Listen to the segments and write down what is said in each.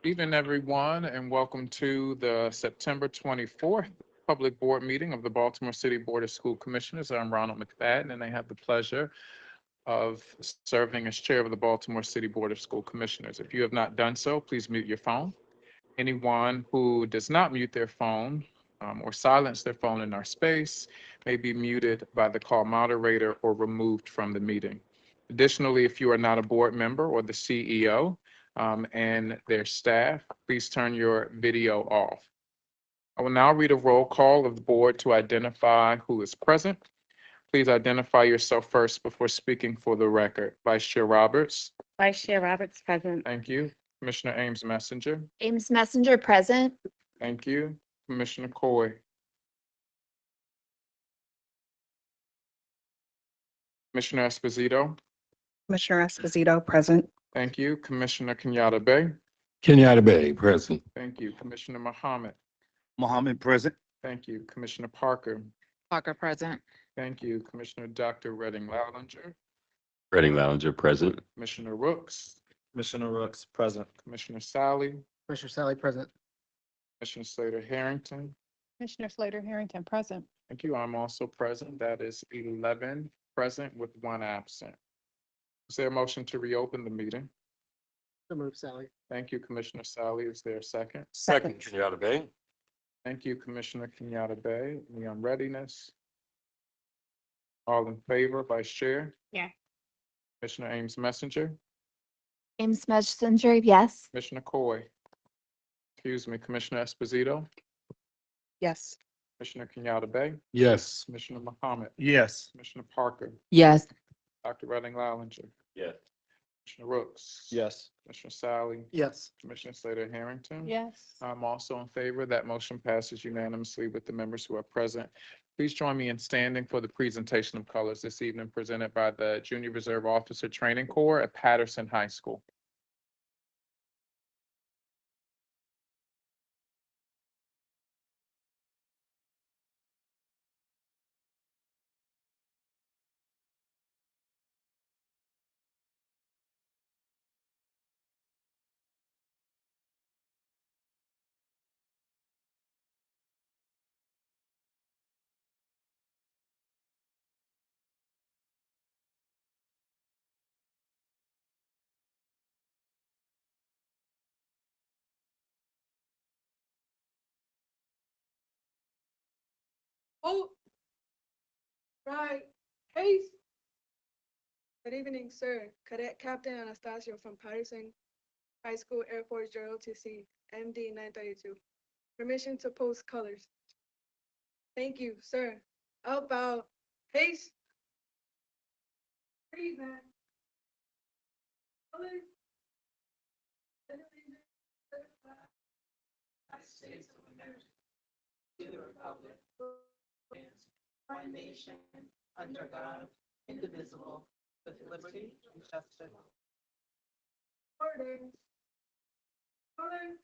Evening, everyone, and welcome to the September 24th Public Board Meeting of the Baltimore City Board of School Commissioners. I'm Ronald McFadden, and I have the pleasure of serving as Chair of the Baltimore City Board of School Commissioners. If you have not done so, please mute your phone. Anyone who does not mute their phone or silence their phone in our space may be muted by the call moderator or removed from the meeting. Additionally, if you are not a board member or the CEO and their staff, please turn your video off. I will now read a roll call of the board to identify who is present. Please identify yourself first before speaking for the record. Vice Chair Roberts. Vice Chair Roberts present. Thank you. Commissioner Ames Messenger. Ames Messenger present. Thank you. Commissioner Coy. Commissioner Esposito. Commissioner Esposito present. Thank you. Commissioner Kenyatta Bay. Kenyatta Bay, present. Thank you. Commissioner Muhammad. Mohammed present. Thank you. Commissioner Parker. Parker present. Thank you. Commissioner Dr. Redding Lallinger. Reading Ballinger, present. Commissioner Rooks. Commissioner Rooks present. Commissioner Sally. Commissioner Sally present. Commissioner Slater Harrington. Commissioner Slater Harrington present. Thank you. I'm also present. That is 11 present with 1 absent. Is there a motion to reopen the meeting? So move, Sally. Thank you, Commissioner Sally. Is there a second? Second. Kenyatta Bay. Thank you, Commissioner Kenyatta Bay. Any on readiness? All in favor, Vice Chair? Yeah. Commissioner Ames Messenger? Ames Messenger, yes. Commissioner Coy? Excuse me, Commissioner Esposito? Yes. Commissioner Kenyatta Bay? Yes. Commissioner Muhammad? Yes. Commissioner Parker? Yes. Dr. Redding Lallinger? Yes. Commissioner Rooks? Yes. Commissioner Sally? Yes. Commissioner Slater Harrington? Yes. I'm also in favor. That motion passes unanimously with the members who are present. Please join me in standing for the presentation of colors this evening presented by the Junior Reserve Officer Training Corps at Patterson High School. Oh, right. Hey. Good evening, sir. Cadet Captain Anastasio from Patterson High School Air Force JOTC, MD 932. Permission to post colors. Thank you, sir. About pace. Breathe, man. Colors. States of America, to the republic, one nation, under God, indivisible, with liberty and justice. Order. Order.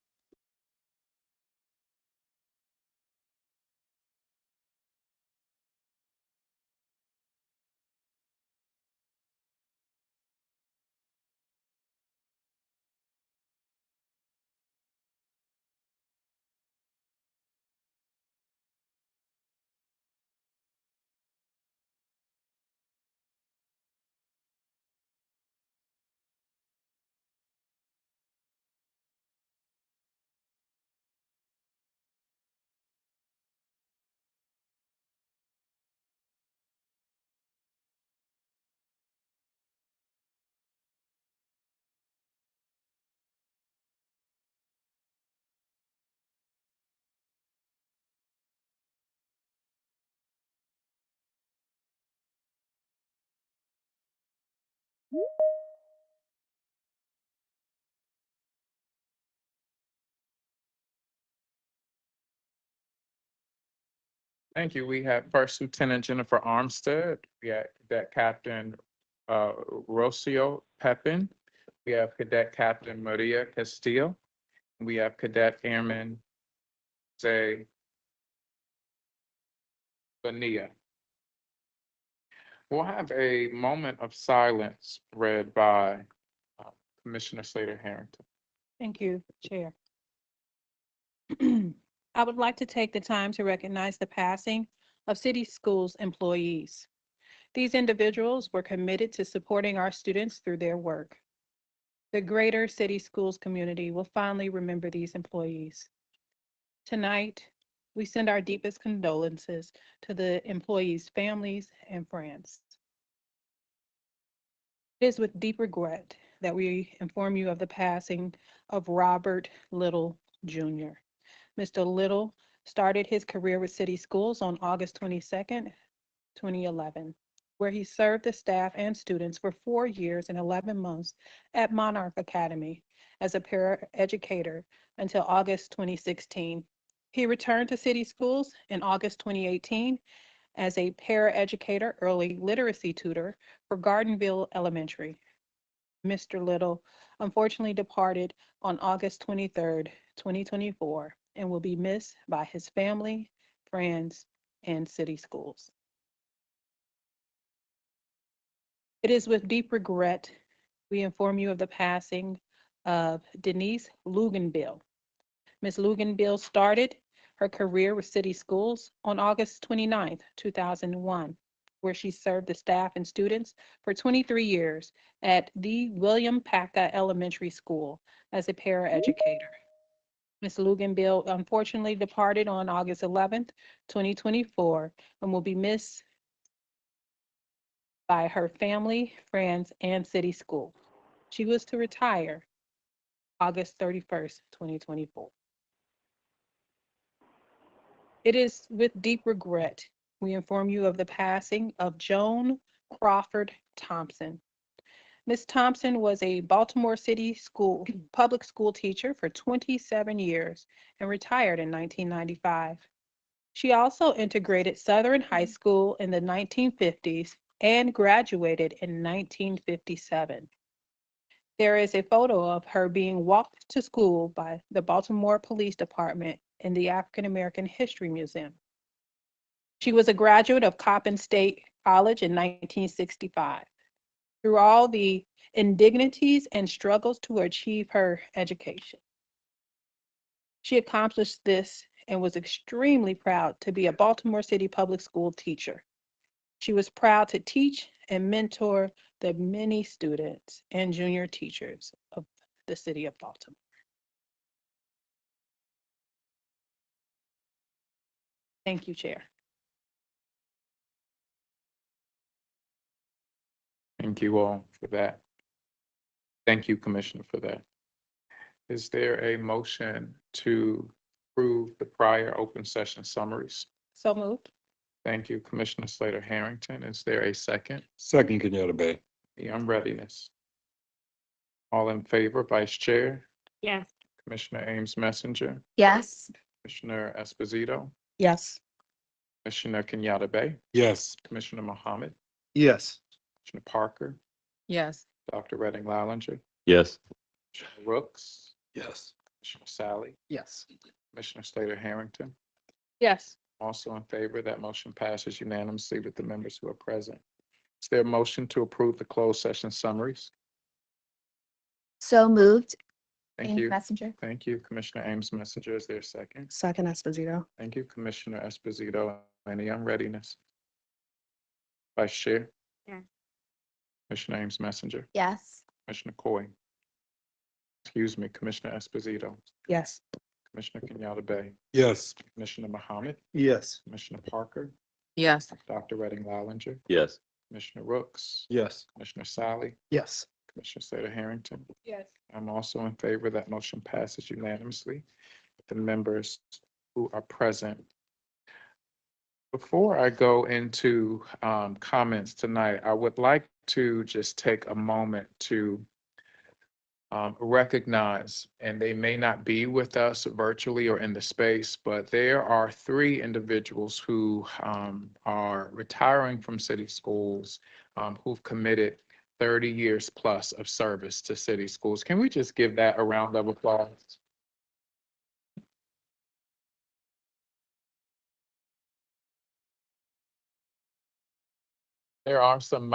Thank you. We have First Lieutenant Jennifer Armstead. We have Cadet Captain Rocio Pepin. We have Cadet Captain Maria Castillo. We have Cadet Airman Zay Bonilla. We'll have a moment of silence read by Commissioner Slater Harrington. Thank you, Chair. I would like to take the time to recognize the passing of City Schools employees. These individuals were committed to supporting our students through their work. The greater City Schools community will fondly remember these employees. Tonight, we send our deepest condolences to the employees' families and friends. It is with deep regret that we inform you of the passing of Robert Little Jr. Mr. Little started his career with City Schools on August 22nd, 2011, where he served the staff and students for 4 years and 11 months at Monarch Academy as a paraeducator until August 2016. He returned to City Schools in August 2018 as a paraeducator early literacy tutor for Gardenville Elementary. Mr. Little unfortunately departed on August 23rd, 2024, and will be missed by his family, friends, and City Schools. It is with deep regret we inform you of the passing of Denise Luganbill. Ms. Luganbill started her career with City Schools on August 29th, 2001, where she served the staff and students for 23 years at the William Paca Elementary School as a paraeducator. Ms. Luganbill unfortunately departed on August 11th, 2024, and will be missed by her family, friends, and City School. She was to retire August 31st, 2024. It is with deep regret we inform you of the passing of Joan Crawford Thompson. Ms. Thompson was a Baltimore City School public school teacher for 27 years and retired in 1995. She also integrated Southern High School in the 1950s and graduated in 1957. There is a photo of her being walked to school by the Baltimore Police Department in the African American History Museum. She was a graduate of Coppin State College in 1965. Through all the indignities and struggles to achieve her education, she accomplished this and was extremely proud to be a Baltimore City public school teacher. She was proud to teach and mentor the many students and junior teachers of the city of Baltimore. Thank you, Chair. Thank you all for that. Thank you, Commissioner, for that. Is there a motion to approve the prior open session summaries? So moved. Thank you, Commissioner Slater Harrington. Is there a second? Second, Kenyatta Bay. I'm readiness. All in favor, Vice Chair, Yes. Commissioner Ames Messenger, Yes. Commissioner Esposito, Yes. Commissioner Kenyatta Bay, Yes. Commissioner Mohammed, Yes. Commissioner Parker, Yes. Dr. Redding Lallinger, Yes. Commissioner Rooks, Yes. Commissioner Sally, Yes. Commissioner Slater Harrington. Yes. Also in favor, that motion passes unanimously with the members who are present. Is there a motion to approve the closed session summaries? So moved. Thank Ames you. Messenger. Thank you, Commissioner Ames Messenger. Is there a second? Second Esposito. Thank you, Commissioner Esposito. Any unreadiness? Vice Chair? Yeah. Commissioner Ames Messenger, Yes. Commissioner Coy. Excuse me, Commissioner Esposito, Yes. Commissioner Kenyatta Bay, Yes. Commissioner Mohammed, Yes. Commissioner Parker, Yes. Dr. Redding Lallinger, Yes. Commissioner Rooks, Yes. Commissioner Sally, Yes. Commissioner Slater Harrington. Yes. I'm also in favor. That motion passes unanimously with the members who are present. Before I go into comments tonight, I would like to just take a moment to recognize, and they may not be with us virtually or in the space, but there are 3 individuals who are retiring from city schools who've committed 30 years plus of service to city schools. Can we just give that a round of applause? There are some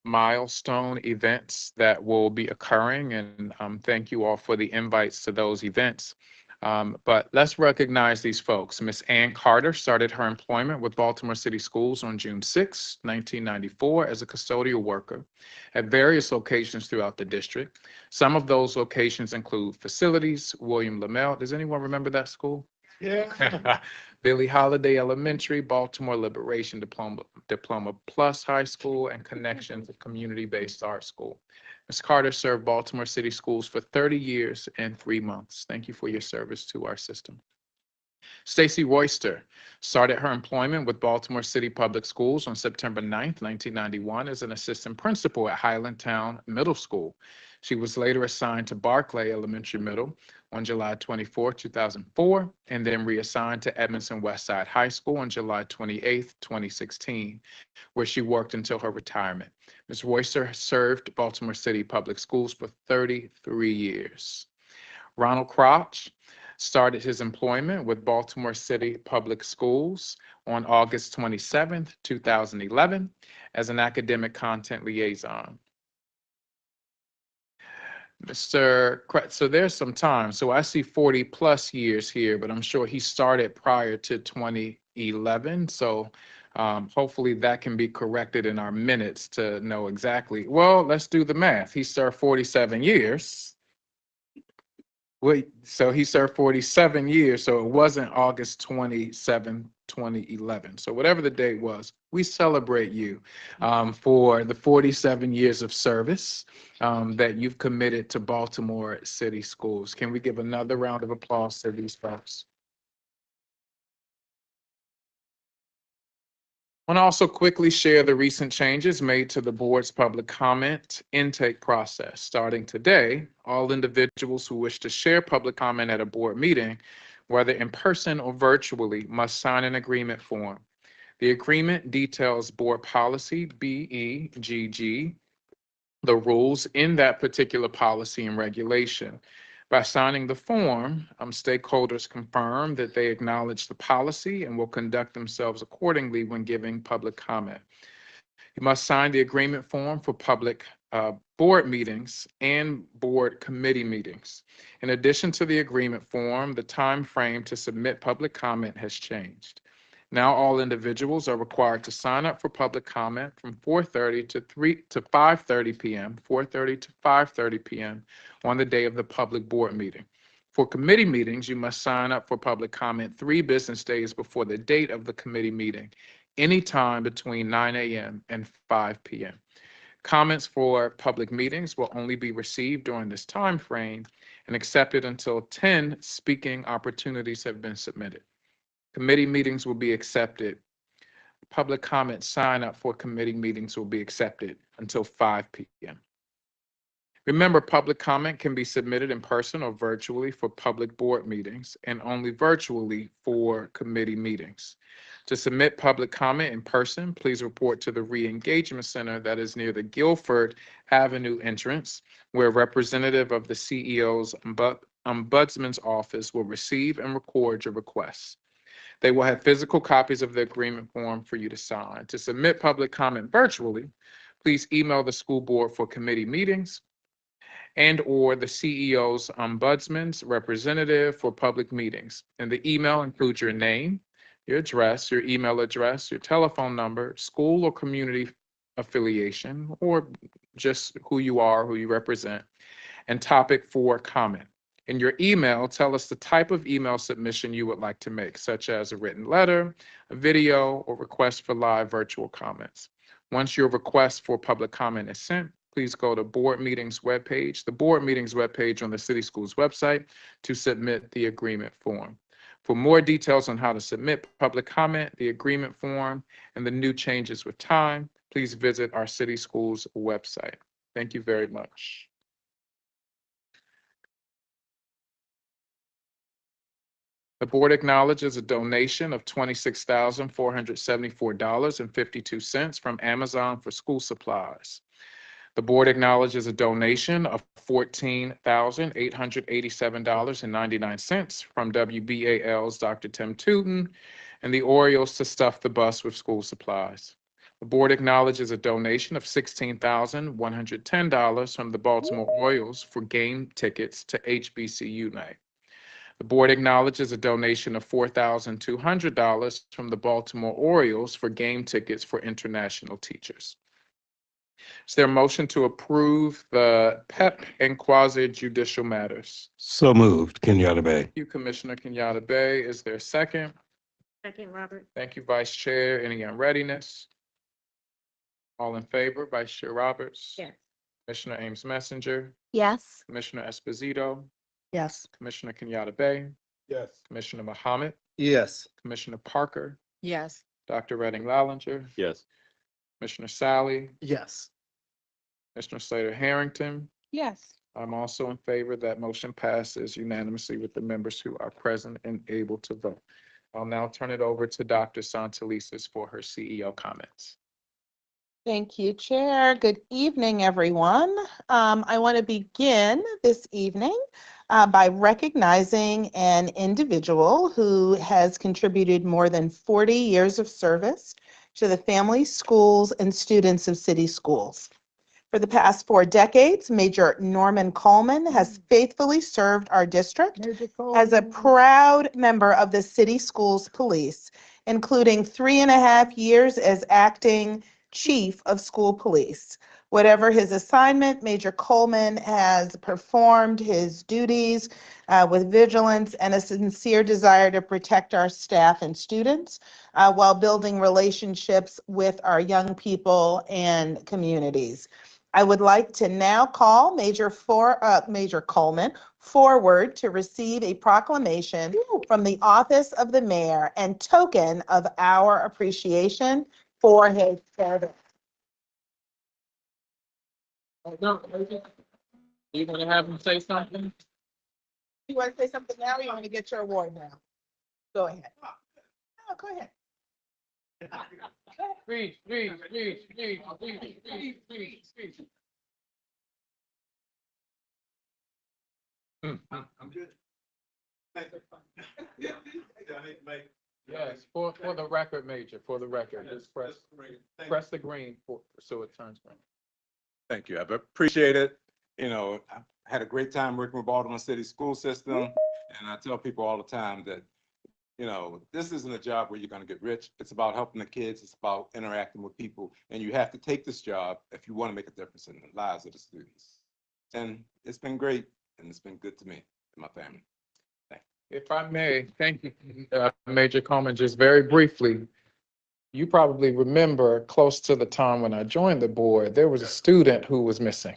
milestone events that will be occurring, and thank you all for the invites to those events. But let's recognize these folks. Miss Ann Carter started her employment with Baltimore City Schools on June 6, 1994, as a custodial worker at various locations throughout the district. Some of those locations include facilities, William Lamel. Does anyone remember that school? Yeah. Billie Holiday Elementary, Baltimore Liberation Diploma Plus High School, and Connections, a community-based art school. Ms. Carter served Baltimore City Schools for 30 years and 3 months. Thank you for your service to our system. Stacy Royster started her employment with Baltimore City Public Schools on September 9th, 1991, as an assistant principal at Highlandtown Middle School. She was later assigned to Barclay Elementary Middle on July 24, 2004, and then reassigned to Edmondson Westside High School on July 28, 2016, where she worked until her retirement. Ms. Royster served Baltimore City Public Schools for 33 years. Ronald Crouch started his employment with Baltimore City Public Schools on August 27, 2011, as an academic content liaison. So there's some time. So I see 40 plus years here, but I'm sure he started prior to 2011. So hopefully that can be corrected in our minutes to know exactly. Well, let's do the math. He served 47 years. Wait, so he served 47 years. So it wasn't August 27, 2011. So whatever the date was, we celebrate you for the 47 years of service that you've committed to Baltimore City Schools. Can we give another round of applause to these folks? I want to also quickly share the recent changes made to the board's public comment intake process. Starting today, all individuals who wish to share public comment at a board meeting, whether in person or virtually, must sign an agreement form. The agreement details board policy BEGG, the rules in that particular policy and regulation. By signing the form, stakeholders confirm that they acknowledge the policy and will conduct themselves accordingly when giving public comment. You must sign the agreement form for public board meetings and board committee meetings. In addition to the agreement form, the time frame to submit public comment has changed. Now all individuals are required to sign up for public comment from 4:30 to 5:30 p.m., 4:30 to 5:30 p.m. on the day of the public board meeting. For committee meetings, you must sign up for public comment 3 business days before the date of the committee meeting, anytime between 9 a.m. and 5 p.m. Comments for public meetings will only be received during this time frame and accepted until 10 speaking opportunities have been submitted. Committee meetings will be accepted. Public comment sign up for committee meetings will be accepted until 5 p.m. Remember, public comment can be submitted in person or virtually for public board meetings and only virtually for committee meetings. To submit public comment in person, please report to the Re-Engagement Center that is near the Guilford Avenue entrance, where a representative of the CEO's Ombudsman's office will receive and record your requests. They will have physical copies of the agreement form for you to sign. To submit public comment virtually, please email the school board for committee meetings and/or the CEO's Ombudsman's representative for public meetings. And the email includes your name, your address, your email address, your telephone number, school or community affiliation, or just who you are, who you represent, and topic for comment. In your email, tell us the type of email submission you would like to make, such as a written letter, a video, or request for live virtual comments. Once your request for public comment is sent, please go to board meetings webpage, the board meetings webpage on the City Schools website to submit the agreement form. For more details on how to submit public comment, the agreement form, and the new changes with time, please visit our City Schools website. Thank you very much. The board acknowledges a donation of $26,474.52 from Amazon for school supplies. The board acknowledges a donation of $14,887.99 from WBAL's Dr. Tim Tootin and the Orioles to stuff the bus with school supplies. The board acknowledges a donation of $16,110 from the Baltimore Orioles for game tickets to HBCU night. The board acknowledges a donation of $4,200 from the Baltimore Orioles for game tickets for international teachers. Is there a motion to approve the PEP and quasi judicial matters? So moved. Kenyatta Bay. Thank you, Commissioner Kenyatta Bay. Is there a second? Second, Robert. Thank you, Vice Chair. Any unreadiness? All in favor, Vice Chair Roberts? Yes. Commissioner Ames Messenger, Yes. Commissioner Esposito, Yes. Commissioner Kenyatta Bay, Yes. Commissioner Mohammed, Yes. Commissioner Parker, Yes. Dr. Redding Lallinger, Yes. Commissioner Sally, Yes. Commissioner Slater Harrington. Yes. I'm also in favor. That motion passes unanimously with the members who are present and able to vote. I'll now turn it over to Dr. Santelises for her CEO comments. Thank you, Chair. Good evening, everyone. I want to begin this evening by recognizing an individual who has contributed more than 40 years of service to the families, schools, and students of city schools. For the past 4 decades, Major Norman Coleman has faithfully served our district as a proud member of the City Schools Police, including 3.5 years as acting Chief of School Police. Whatever his assignment, Major Coleman has performed his duties with vigilance and a sincere desire to protect our staff and students while building relationships with our young people and communities. I would like to now call Major Coleman forward to receive a proclamation from the office of the mayor and token of our appreciation for his service. You want to have him say something? You want to say something now or you want to get your award now? Go ahead. No, go ahead. Speech. I'm good. Yes, for the record, Major, for the record, just press the green so it turns green. Thank you. I appreciate it. You know, I had a great time working with Baltimore City school system. And I tell people all the time that, you know, this isn't a job where you're going to get rich. It's about helping the kids. It's about interacting with people. And you have to take this job if you want to make a difference in the lives of the students. And it's been great. And it's been good to me and my family. If I may, thank you, Major Coleman, just very briefly. You probably remember close to the time when I joined the board, there was a student who was missing.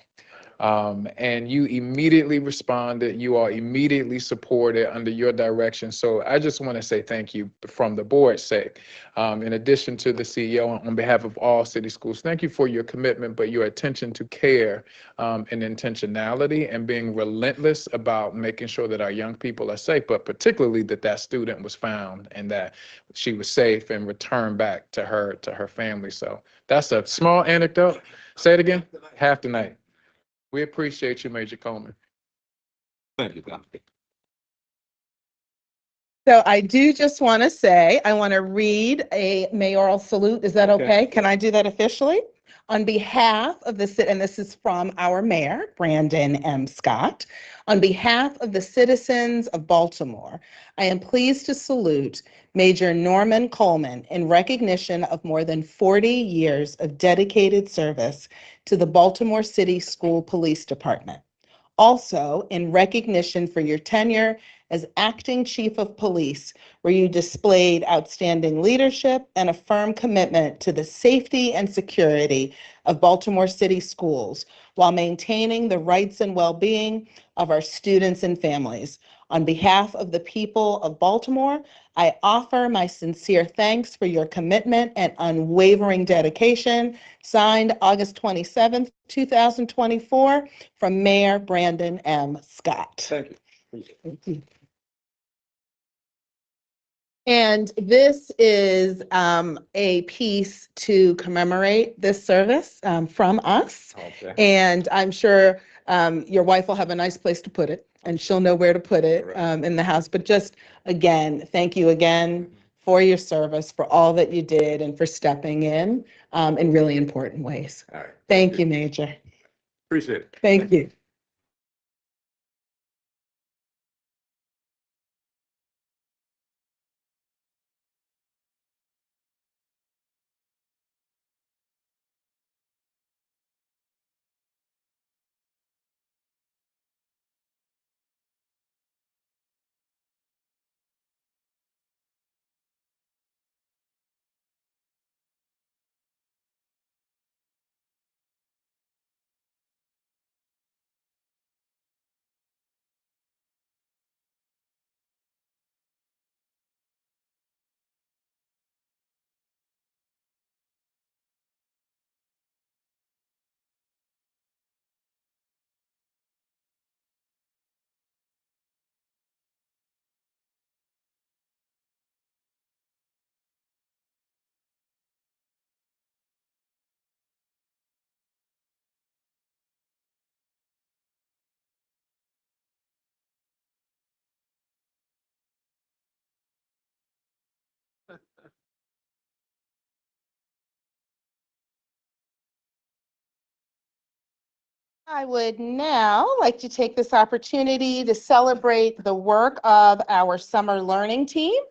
And you immediately responded, you all immediately supported under your direction. So I just want to say thank you from the board's sake. In addition to the CEO, on behalf of all city schools, thank you for your commitment, but your attention to care and intentionality and being relentless about making sure that our young people are safe, but particularly that that student was found and that she was safe and returned back to her family. So that's a small anecdote. Say it again. Half the night. We appreciate you, Major Coleman. Thank you, Doctor. So I do just want to say, I want to read a mayoral salute. Is that okay? Can I do that officially? On behalf of the city, and this is from our mayor, Brandon M. Scott. On behalf of the citizens of Baltimore, I am pleased to salute Major Norman Coleman in recognition of more than 40 years of dedicated service to the Baltimore City School Police Department. Also, in recognition for your tenure as acting chief of police, where you displayed outstanding leadership and a firm commitment to the safety and security of Baltimore City schools while maintaining the rights and well-being of our students and families. On behalf of the people of Baltimore, I offer my sincere thanks for your commitment and unwavering dedication. Signed August 27th, 2024, from Mayor Brandon M. Scott. Thank you. Thank you. And this is a piece to commemorate this service from us. Okay. And I'm sure your wife will have a nice place to put it and she'll know where to put it in the house. But just again, thank you again for your service, for all that you did, and for stepping in really important ways. All right. Thank you, Major. Appreciate it. Thank you. I would now like to take this opportunity to celebrate the work of our summer learning team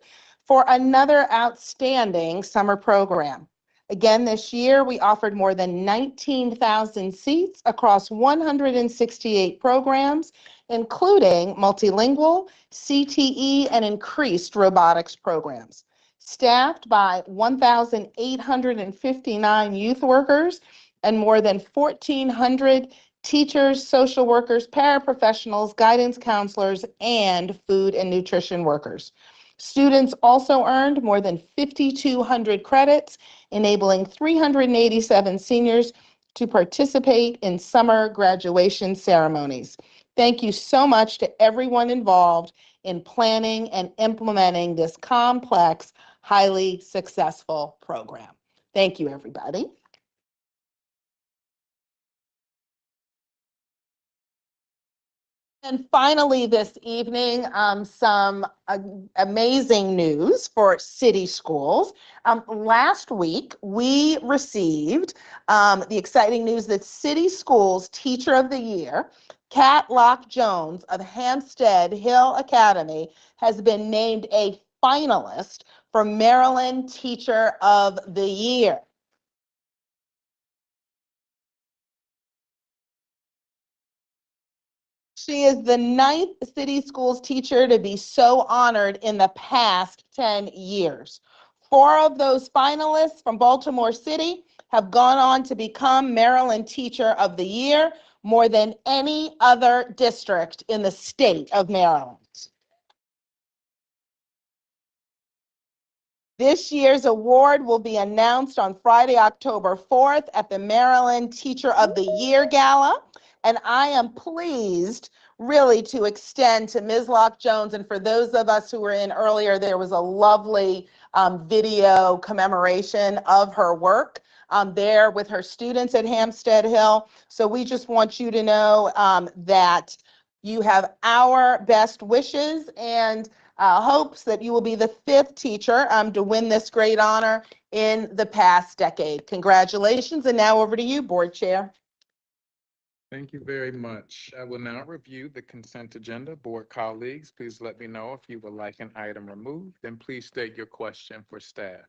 for another outstanding summer program. Again, this year, we offered more than 19,000 seats across 168 programs, including multilingual, CTE, and increased robotics programs. Staffed by 1,859 youth workers and more than 1,400 teachers, social workers, paraprofessionals, guidance counselors, and food and nutrition workers. Students also earned more than 5,200 credits, enabling 387 seniors to participate in summer graduation ceremonies. Thank you so much to everyone involved in planning and implementing this complex, highly successful program. Thank you, everybody. And finally, this evening, some amazing news for city schools. Last week, we received the exciting news that City Schools Teacher of the Year, Kat Locke Jones of Hampstead Hill Academy, has been named a finalist for Maryland Teacher of the Year. She is the 9th City Schools teacher to be so honored in the past 10 years. 4 of those finalists from Baltimore City have gone on to become Maryland Teacher of the Year, more than any other district in the state of Maryland. This year's award will be announced on Friday, October 4th at the Maryland Teacher of the Year Gala. And I am pleased really to extend to Ms. Locke Jones. And for those of us who were in earlier, there was a lovely video commemoration of her work there with her students at Hampstead Hill. So we just want you to know that you have our best wishes and hopes that you will be the 5th teacher to win this great honor in the past decade. Congratulations. And now over to you, Board Chair. Thank you very much. I will now review the consent agenda. Board colleagues, please let me know if you would like an item removed, and please state your question for staff.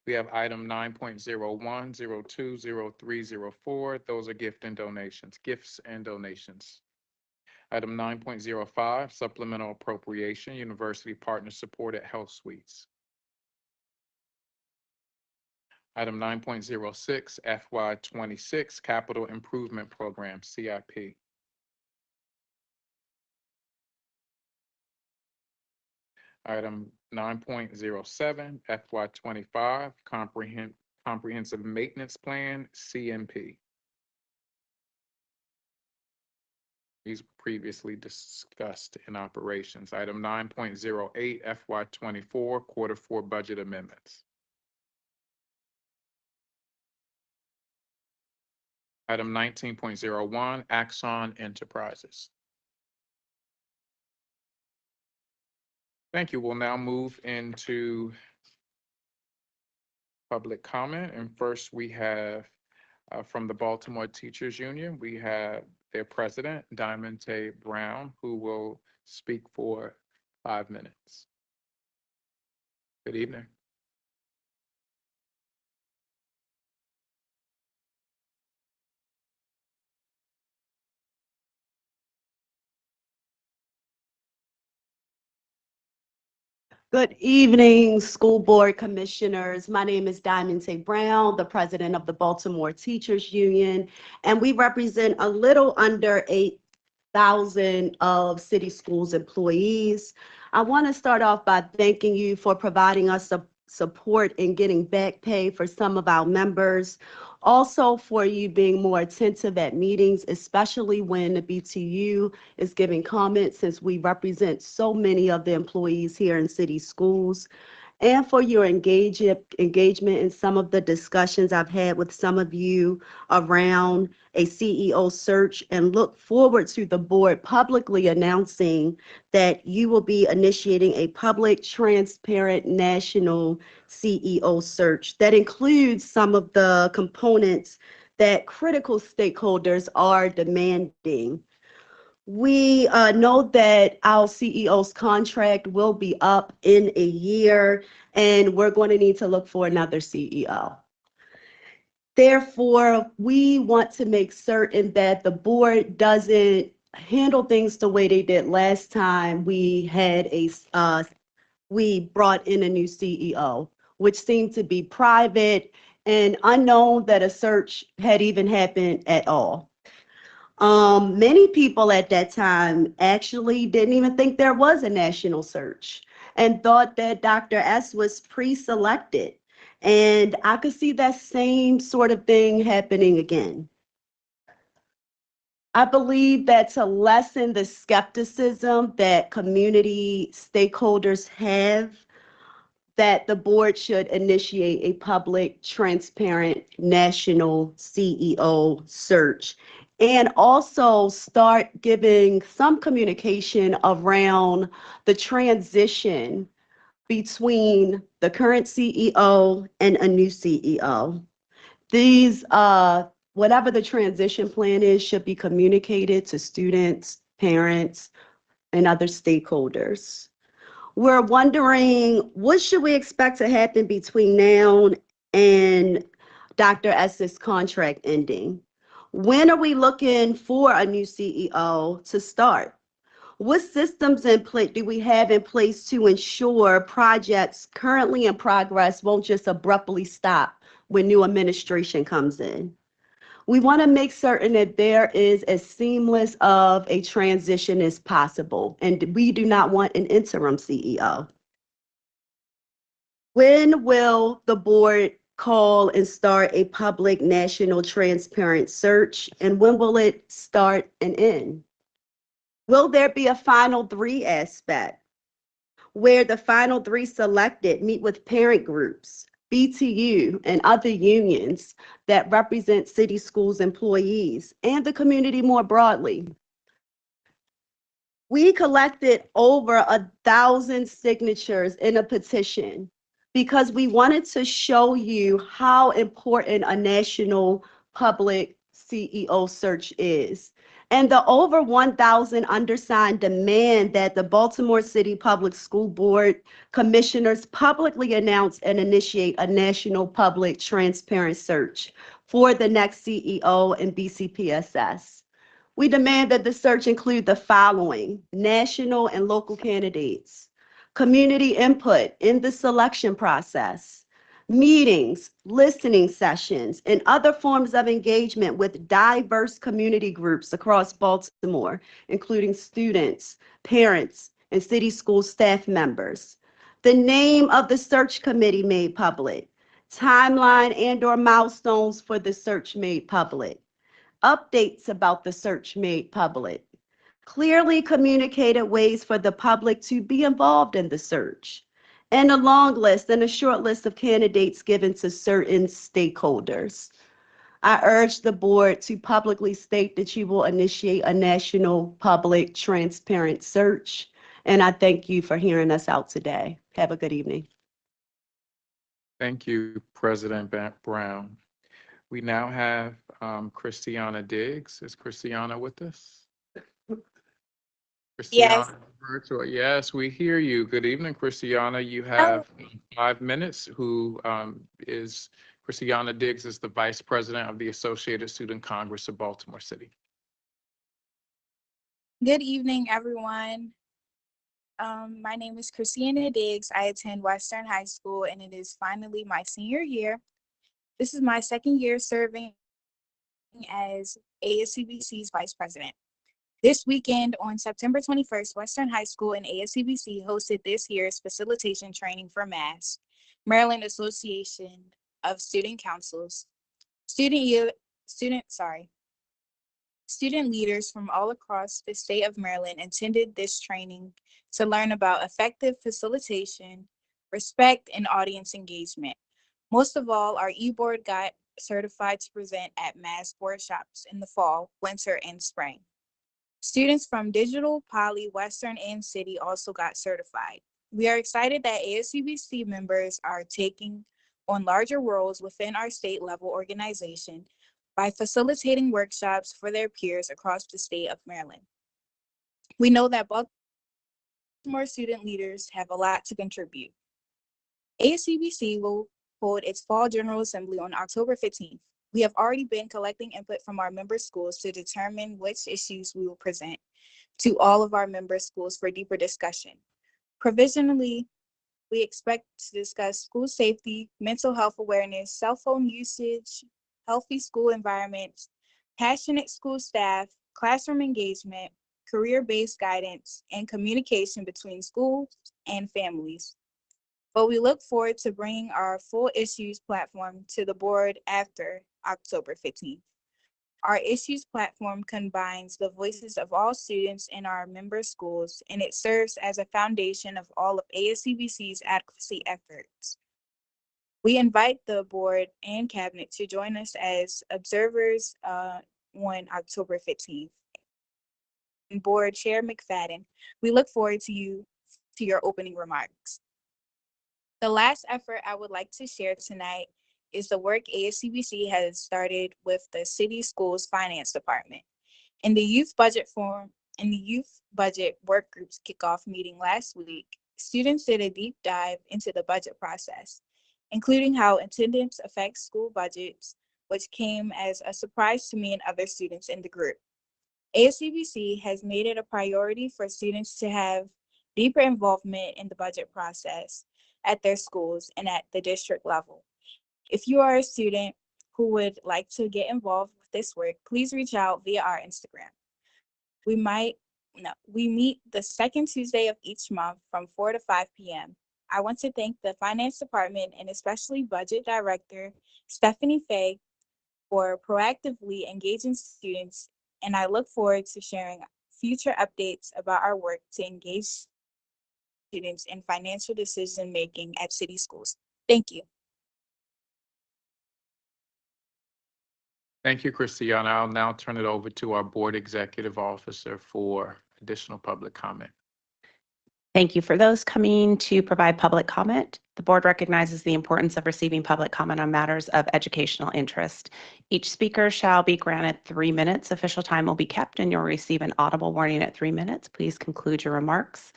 We have item 9.01, 02, 03, 04. Those are gifts and donations. Item 9.05, supplemental appropriation, university partner supported health suites. Item 9.06, FY26 Capital Improvement Program, CIP. Item 9.07, FY25 Comprehensive Maintenance Plan, CMP. These previously discussed in operations. Item 9.08, FY24 Q4 Budget Amendments. Item 19.01, Axon Enterprises. Thank you. We'll now move into public comment. And first, we have from the Baltimore Teachers Union, we have their president, Diamond Tay Brown, who will speak for 5 minutes. Good evening. Good evening, school board commissioners. My name is Diamond Tay Brown, the president of the Baltimore Teachers Union, and we represent a little under 8,000 of city schools employees. I want to start off by thanking you for providing us support in getting back pay for some of our members. Also for you being more attentive at meetings, especially when the BTU is giving comments, since we represent so many of the employees here in city schools, and for your engagement in some of the discussions I've had with some of you around a CEO search, and look forward to the board publicly announcing that you will be initiating a public, transparent, national CEO search that includes some of the components that critical stakeholders are demanding. We know that our CEO's contract will be up in a year, and we're going to need to look for another CEO. Therefore, we want to make certain that the board doesn't handle things the way they did last time we had we brought in a new CEO, which seemed to be private and unknown that a search had even happened at all. Many people at that time actually didn't even think there was a national search and thought that Dr. S was pre-selected. And I could see that same sort of thing happening again. I believe that to lessen the skepticism that community stakeholders have, that the board should initiate a public, transparent, national CEO search, and also start giving some communication around the transition between the current CEO and a new CEO. These, whatever the transition plan is, should be communicated to students, parents, and other stakeholders. We're wondering, what should we expect to happen between now and Dr. S's contract ending? When are we looking for a new CEO to start? What systems do we have in place to ensure projects currently in progress won't just abruptly stop when new administration comes in? We want to make certain that there is as seamless of a transition as possible, and we do not want an interim CEO. When will the board call and start a public, national, transparent search, and when will it start and end? Will there be a final three aspect where the final three selected meet with parent groups, BTU, and other unions that represent city schools employees and the community more broadly? We collected over 1,000 signatures in a petition because we wanted to show you how important a national public CEO search is. And the over 1,000 undersigned demand that the Baltimore City Public School Board commissioners publicly announce and initiate a national public transparent search for the next CEO and BCPSS. We demand that the search include the following: national and local candidates, community input in the selection process, meetings, listening sessions, and other forms of engagement with diverse community groups across Baltimore, including students, parents, and city school staff members. The name of the search committee made public, timeline and/or milestones for the search made public, updates about the search made public, clearly communicated ways for the public to be involved in the search, and a long list and a short list of candidates given to certain stakeholders. I urge the board to publicly state that you will initiate a national public transparent search, and I thank you for hearing us out today. Have a good evening. Thank you, President Brown. We now have Christiana Diggs. Is Christiana with us? Yes. Christiana, virtual. Yes, we hear you. Good evening, Christiana. You have 5 minutes. Christiana Diggs is the Vice President of the Associated Student Congress of Baltimore City. Good evening, everyone. My name is Christiana Diggs. I attend Western High School, and it is finally my senior year. This is my second year serving as ASCBC's Vice President. This weekend on September 21st, Western High School and ASCBC hosted this year's facilitation training for MAS, Maryland Association of Student Councils. Student leaders from all across the state of Maryland attended this training to learn about effective facilitation, respect, and audience engagement. Most of all, our e-board got certified to present at MAS workshops in the fall, winter, and spring. Students from Digital, Poly, Western, and City also got certified. We are excited that ASCBC members are taking on larger roles within our state level organization by facilitating workshops for their peers across the state of Maryland. We know that Baltimore student leaders have a lot to contribute. ASCBC will hold its Fall General Assembly on October 15th. We have already been collecting input from our member schools to determine which issues we will present to all of our member schools for deeper discussion. Provisionally, we expect to discuss school safety, mental health awareness, cell phone usage, healthy school environments, passionate school staff, classroom engagement, career-based guidance, and communication between schools and families. But we look forward to bringing our full issues platform to the board after October 15th. Our issues platform combines the voices of all students in our member schools, and it serves as a foundation of all of ASCBC's advocacy efforts. We invite the board and cabinet to join us as observers on October 15th. And Board Chair McFadden, we look forward to your opening remarks. The last effort I would like to share tonight is the work ASCBC has started with the city schools finance department. In the youth budget work groups kickoff meeting last week, students did a deep dive into the budget process, including how attendance affects school budgets, which came as a surprise to me and other students in the group. ASCBC has made it a priority for students to have deeper involvement in the budget process at their schools and at the district level. If you are a student who would like to get involved with this work, please reach out via our Instagram. We meet the second Tuesday of each month from 4 to 5 p.m. I want to thank the finance department and especially budget director, Stephanie Fay, for proactively engaging students, and I look forward to sharing future updates about our work to engage students in financial decision-making at city schools. Thank you. Thank you, Christiana. I'll now turn it over to our board executive officer for additional public comment. Thank you. For those coming to provide public comment, the board recognizes the importance of receiving public comment on matters of educational interest. Each speaker shall be granted 3 minutes. Official time will be kept and you'll receive an audible warning at 3 minutes. Please conclude your remarks.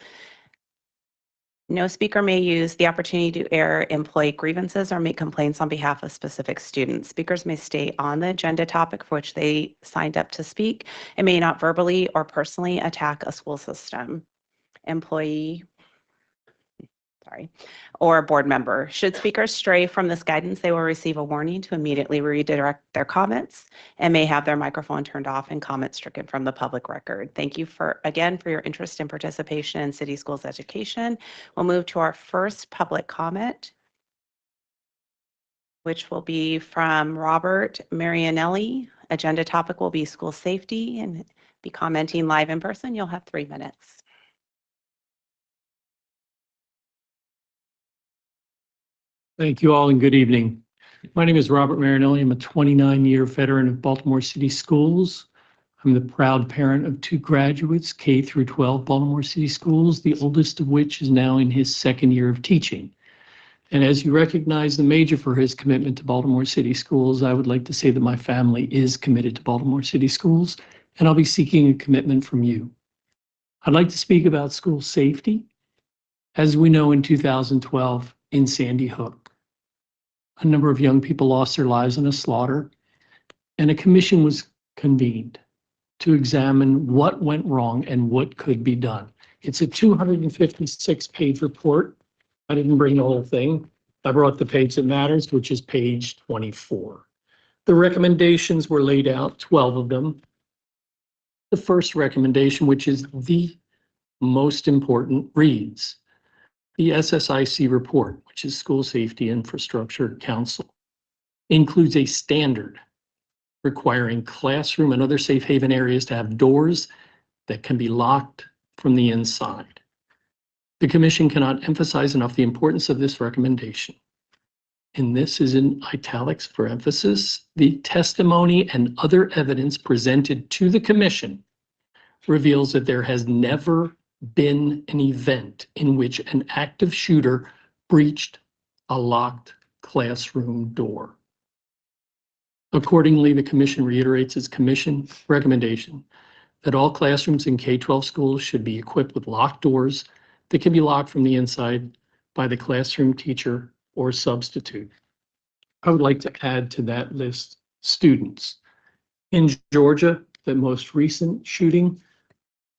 No speaker may use the opportunity to air employee grievances or make complaints on behalf of specific students. Speakers may stay on the agenda topic for which they signed up to speak and may not verbally or personally attack a school system, employee, or board member. Should speakers stray from this guidance, they will receive a warning to immediately redirect their comments and may have their microphone turned off and comments stricken from the public record. Thank you again for your interest and participation in City Schools education. We'll move to our first public comment, which will be from Robert Marianelli. Agenda topic will be school safety and be commenting live in person. You'll have 3 minutes. Thank you all and good evening. My name is Robert Marinelli. I'm a 29-year veteran of Baltimore City Schools. I'm the proud parent of 2 graduates, K through 12 Baltimore City Schools, the oldest of which is now in his 2nd year of teaching. And as you recognize the major for his commitment to Baltimore City Schools, I would like to say that my family is committed to Baltimore City Schools, and I'll be seeking a commitment from you. I'd like to speak about school safety. As we know, in 2012, in Sandy Hook, a number of young people lost their lives in a slaughter, and a commission was convened to examine what went wrong and what could be done. It's a 256-page report. I didn't bring the whole thing. I brought the page that matters, which is page 24. The recommendations were laid out, 12 of them. The first recommendation, which is the most important, reads, the SSIC report, which is School Safety Infrastructure Council, includes a standard requiring classroom and other safe haven areas to have doors that can be locked from the inside. The Commission cannot emphasize enough the importance of this recommendation. And this is in italics for emphasis. The testimony and other evidence presented to the Commission reveals that there has never been an event in which an active shooter breached a locked classroom door. Accordingly, the Commission reiterates its Commission recommendation that all classrooms in K-12 schools should be equipped with locked doors that can be locked from the inside by the classroom teacher or substitute. I would like to add to that list students. In Georgia, the most recent shooting,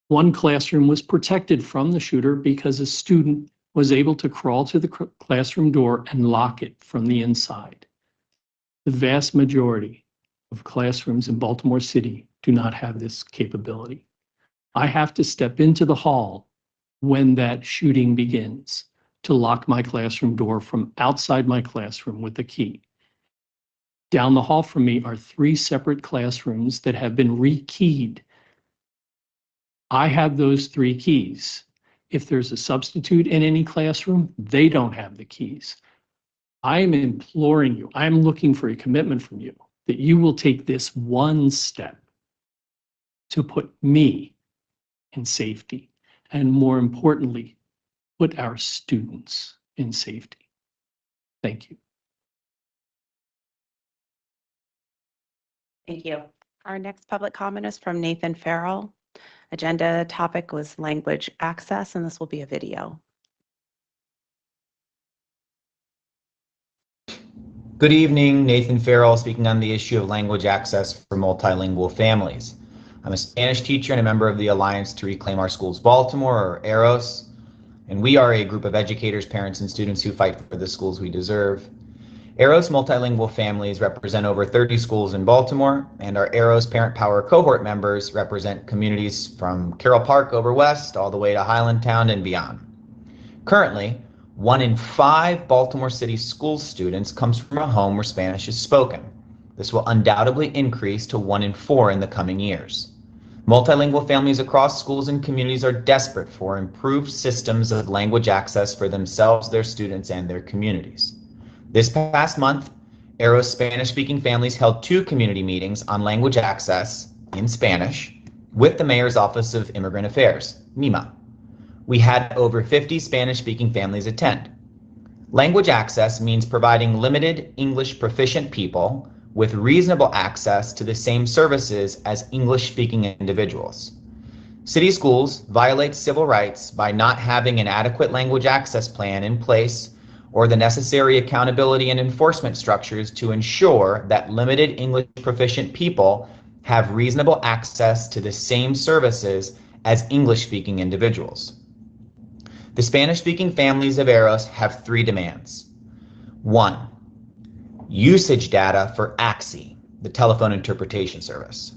one classroom was protected from the shooter because a student was able to crawl to the classroom door and lock it from the inside. The vast majority of classrooms in Baltimore City do not have this capability. I have to step into the hall when that shooting begins to lock my classroom door from outside my classroom with a key. Down the hall from me are 3 separate classrooms that have been rekeyed. I have those 3 keys. If there's a substitute in any classroom, they don't have the keys. I am imploring you, I am looking for a commitment from you that you will take this one step to put me in safety, and more importantly, put our students in safety. Thank you. Thank you. Our next public comment is from Nathan Farrell. Agenda topic was language access, and this will be a video. Good evening, Nathan Farrell speaking on the issue of language access for multilingual families. I'm a Spanish teacher and a member of the Alliance to Reclaim Our Schools Baltimore, or AROS, and we are a group of educators, parents, and students who fight for the schools we deserve. AROS multilingual families represent over 30 schools in Baltimore, and our AROS Parent Power cohort members represent communities from Carroll Park over west all the way to Highlandtown and beyond. Currently, 1 in 5 Baltimore City school students comes from a home where Spanish is spoken. This will undoubtedly increase to 1 in 4 in the coming years. Multilingual families across schools and communities are desperate for improved systems of language access for themselves, their students, and their communities. This past month, AROS Spanish-speaking families held 2 community meetings on language access in Spanish with the Mayor's Office of Immigrant Affairs, MEMA. We had over 50 Spanish-speaking families attend. Language access means providing limited English proficient people with reasonable access to the same services as English-speaking individuals. City schools violate civil rights by not having an adequate language access plan in place or the necessary accountability and enforcement structures to ensure that limited English proficient people have reasonable access to the same services as English-speaking individuals. The Spanish-speaking families of AROS have 3 demands. 1, usage data for AXI, the telephone interpretation service.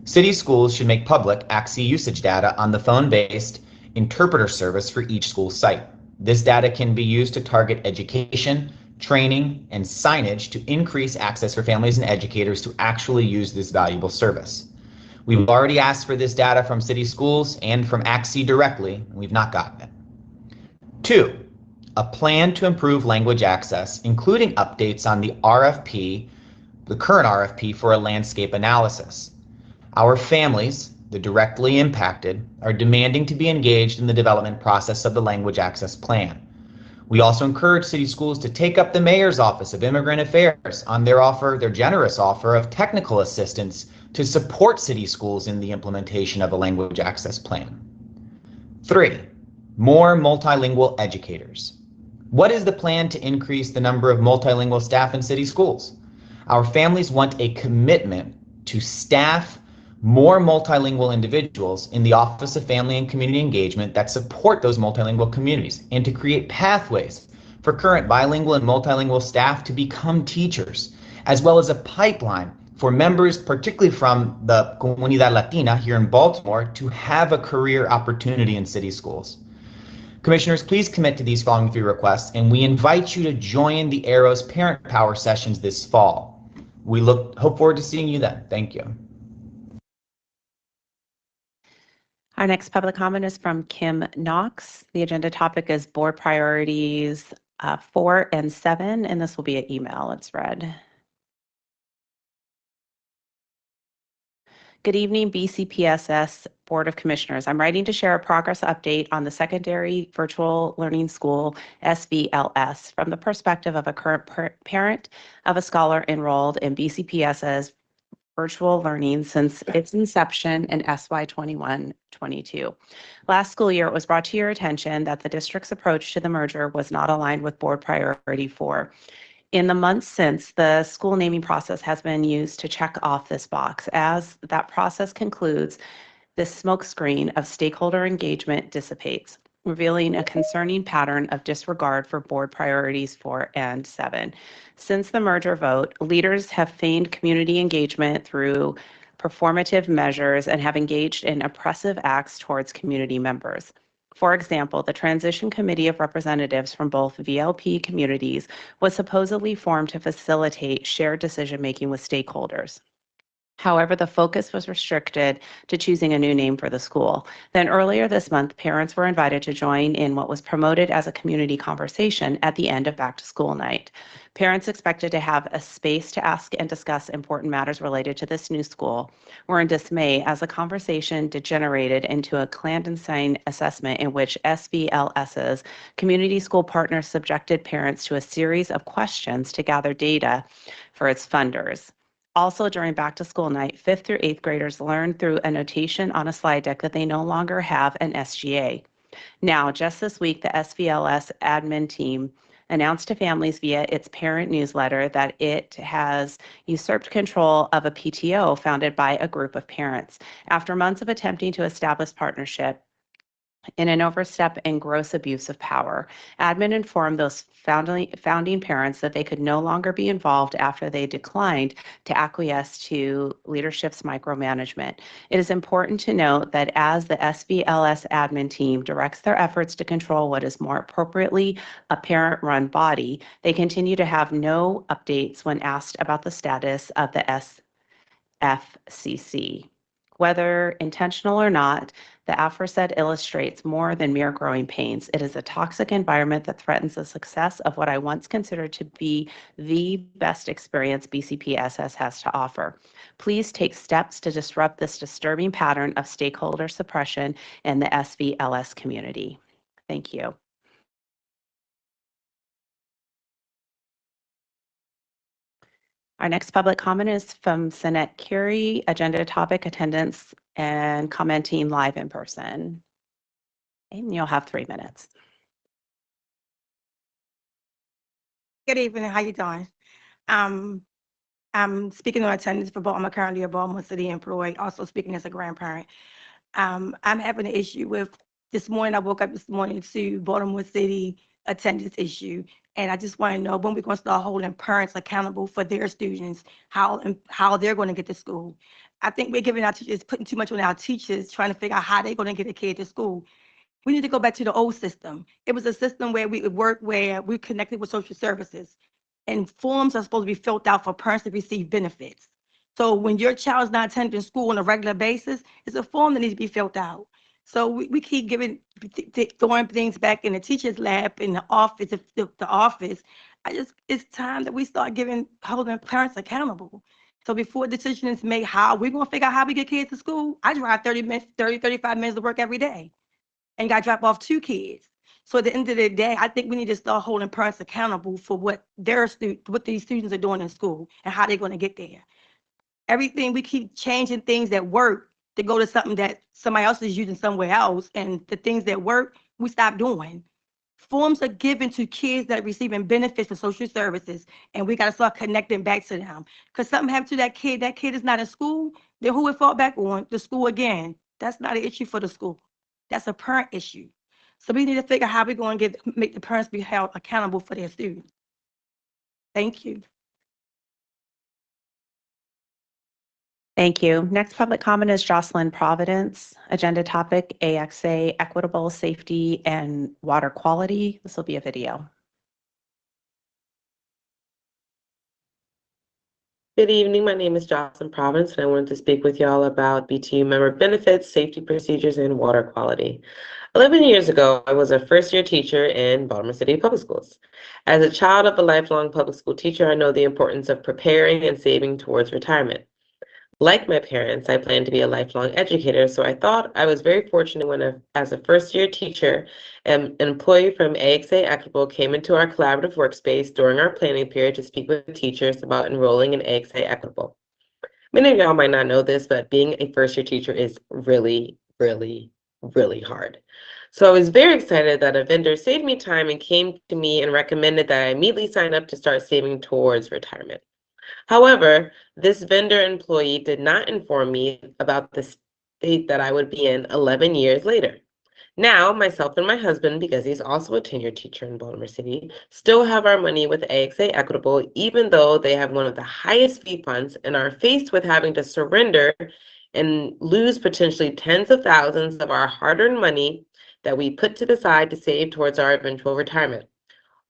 City schools should make public AXI usage data on the phone-based interpreter service for each school site. This data can be used to target education, training, and signage to increase access for families and educators to actually use this valuable service. We've already asked for this data from city schools and from AXI directly, and we've not gotten it. 2, a plan to improve language access, including updates on the RFP, the current RFP for a landscape analysis. Our families, the directly impacted, are demanding to be engaged in the development process of the language access plan. We also encourage city schools to take up the Mayor's Office of Immigrant Affairs on their generous offer of technical assistance to support city schools in the implementation of a language access plan. 3, more multilingual educators. What is the plan to increase the number of multilingual staff in city schools? Our families want a commitment to staff more multilingual individuals in the Office of Family and Community Engagement that support those multilingual communities, and to create pathways for current bilingual and multilingual staff to become teachers, as well as a pipeline for members, particularly from the Comunidad Latina here in Baltimore, to have a career opportunity in city schools. Commissioners, please commit to these following 3 requests, and we invite you to join the ARROS Parent Power sessions this fall. We hope forward to seeing you then. Thank you. Our next public comment is from Kim Knox. The agenda topic is board priorities 4 and 7, and this will be an email. It's read. Good evening, BCPSS Board of Commissioners. I'm writing to share a progress update on the Secondary Virtual Learning School, SVLS, from the perspective of a current parent of a scholar enrolled in BCPSS virtual learning since its inception in SY 21-22. Last school year, it was brought to your attention that the district's approach to the merger was not aligned with board priority 4. In the months since, the school naming process has been used to check off this box. As that process concludes, this smokescreen of stakeholder engagement dissipates, revealing a concerning pattern of disregard for board priorities 4 and 7. Since the merger vote, leaders have feigned community engagement through performative measures and have engaged in oppressive acts towards community members. For example, the Transition Committee of Representatives from both VLP communities was supposedly formed to facilitate shared decision-making with stakeholders. However, the focus was restricted to choosing a new name for the school. Then earlier this month, parents were invited to join in what was promoted as a community conversation at the end of back to school night. Parents expected to have a space to ask and discuss important matters related to this new school were in dismay as the conversation degenerated into a clandestine assessment in which SVLS's community school partners subjected parents to a series of questions to gather data for its funders. Also, during back to school night, 5th through 8th graders learned through a notation on a slide deck that they no longer have an SGA. Now, just this week, the SVLS admin team announced to families via its parent newsletter that it has usurped control of a PTO founded by a group of parents. After months of attempting to establish partnership, in an overstep and gross abuse of power, admin informed those founding parents that they could no longer be involved after they declined to acquiesce to leadership's micromanagement. It is important to note that as the SVLS admin team directs their efforts to control what is more appropriately a parent-run body, they continue to have no updates when asked about the status of the SFCC. Whether intentional or not, the aforesaid illustrates more than mere growing pains. It is a toxic environment that threatens the success of what I once considered to be the best experience BCPSS has to offer. Please take steps to disrupt this disturbing pattern of stakeholder suppression in the SVLS community. Thank you. Our next public comment is from Sinette Curie, agenda topic attendance and commenting live in person. And you'll have 3 minutes. Good evening, how you doing? I'm speaking on attendance for Baltimore. I'm currently a Baltimore City employee, also speaking as a grandparent. I'm having an issue with, this morning, I woke up this morning to Baltimore City attendance issue. And I just want to know when we're going to start holding parents accountable for their students, how they're going to get to school. I think we're giving our teachers, putting too much on our teachers, trying to figure out how they're going to get a kid to school. We need to go back to the old system. It was a system where we would work, where we connected with social services. And forms are supposed to be filled out for parents to receive benefits. So when your child's not attending school on a regular basis, it's a form that needs to be filled out. So we keep throwing things back in the teacher's lap, in the office, the office. It's time that we start holding parents accountable. So before a decision is made, we're going to figure out how we get kids to school. I drive 35 minutes to work every day and got to drop off 2 kids. So at the end of the day, I think we need to start holding parents accountable for what what these students are doing in school and how they're going to get there. Everything, we keep changing things that work to go to something that somebody else is using somewhere else, and the things that work, we stop doing. Forms are given to kids that are receiving benefits from social services, and we got to start connecting back to them. Because something happened to that kid is not in school, then who would fall back on? The school again. That's not an issue for the school. That's a parent issue. So we need to figure out how we're going to make the parents be held accountable for their students. Thank you. Thank you. Next public comment is Jocelyn Providence. Agenda topic, AXA, equitable safety and water quality. This will be a video. Good evening. My name is Jocelyn Providence, and I wanted to speak with y'all about BTU member benefits, safety procedures, and water quality. 11 years ago, I was a first-year teacher in Baltimore City Public Schools. As a child of a lifelong public school teacher, I know the importance of preparing and saving towards retirement. Like my parents, I plan to be a lifelong educator, so I thought I was very fortunate when, as a first-year teacher, an employee from AXA Equitable came into our collaborative workspace during our planning period to speak with teachers about enrolling in AXA Equitable. Many of y'all might not know this, but being a first-year teacher is really, really, really hard. So I was very excited that a vendor saved me time and came to me and recommended that I immediately sign up to start saving towards retirement. However, this vendor employee did not inform me about the state that I would be in 11 years later. Now, myself and my husband, because he's also a tenured teacher in Baltimore City, still have our money with AXA Equitable, even though they have one of the highest fee funds and are faced with having to surrender and lose potentially tens of thousands of our hard-earned money that we put to the side to save towards our eventual retirement.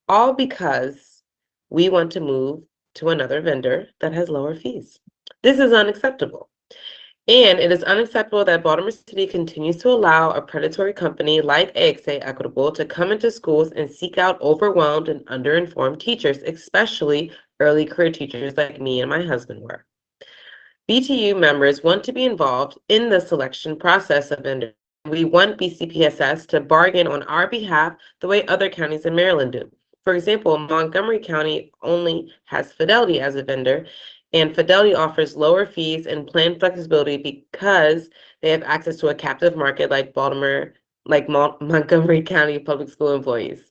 All because we want to move to another vendor that has lower fees. This is unacceptable. And it is unacceptable that Baltimore City continues to allow a predatory company like AXA Equitable to come into schools and seek out overwhelmed and underinformed teachers, especially early career teachers like me and my husband were. BTU members want to be involved in the selection process of vendors. We want BCPSS to bargain on our behalf the way other counties in Maryland do. For example, Montgomery County only has Fidelity as a vendor, and Fidelity offers lower fees and plan flexibility because they have access to a captive market like Montgomery County public school employees.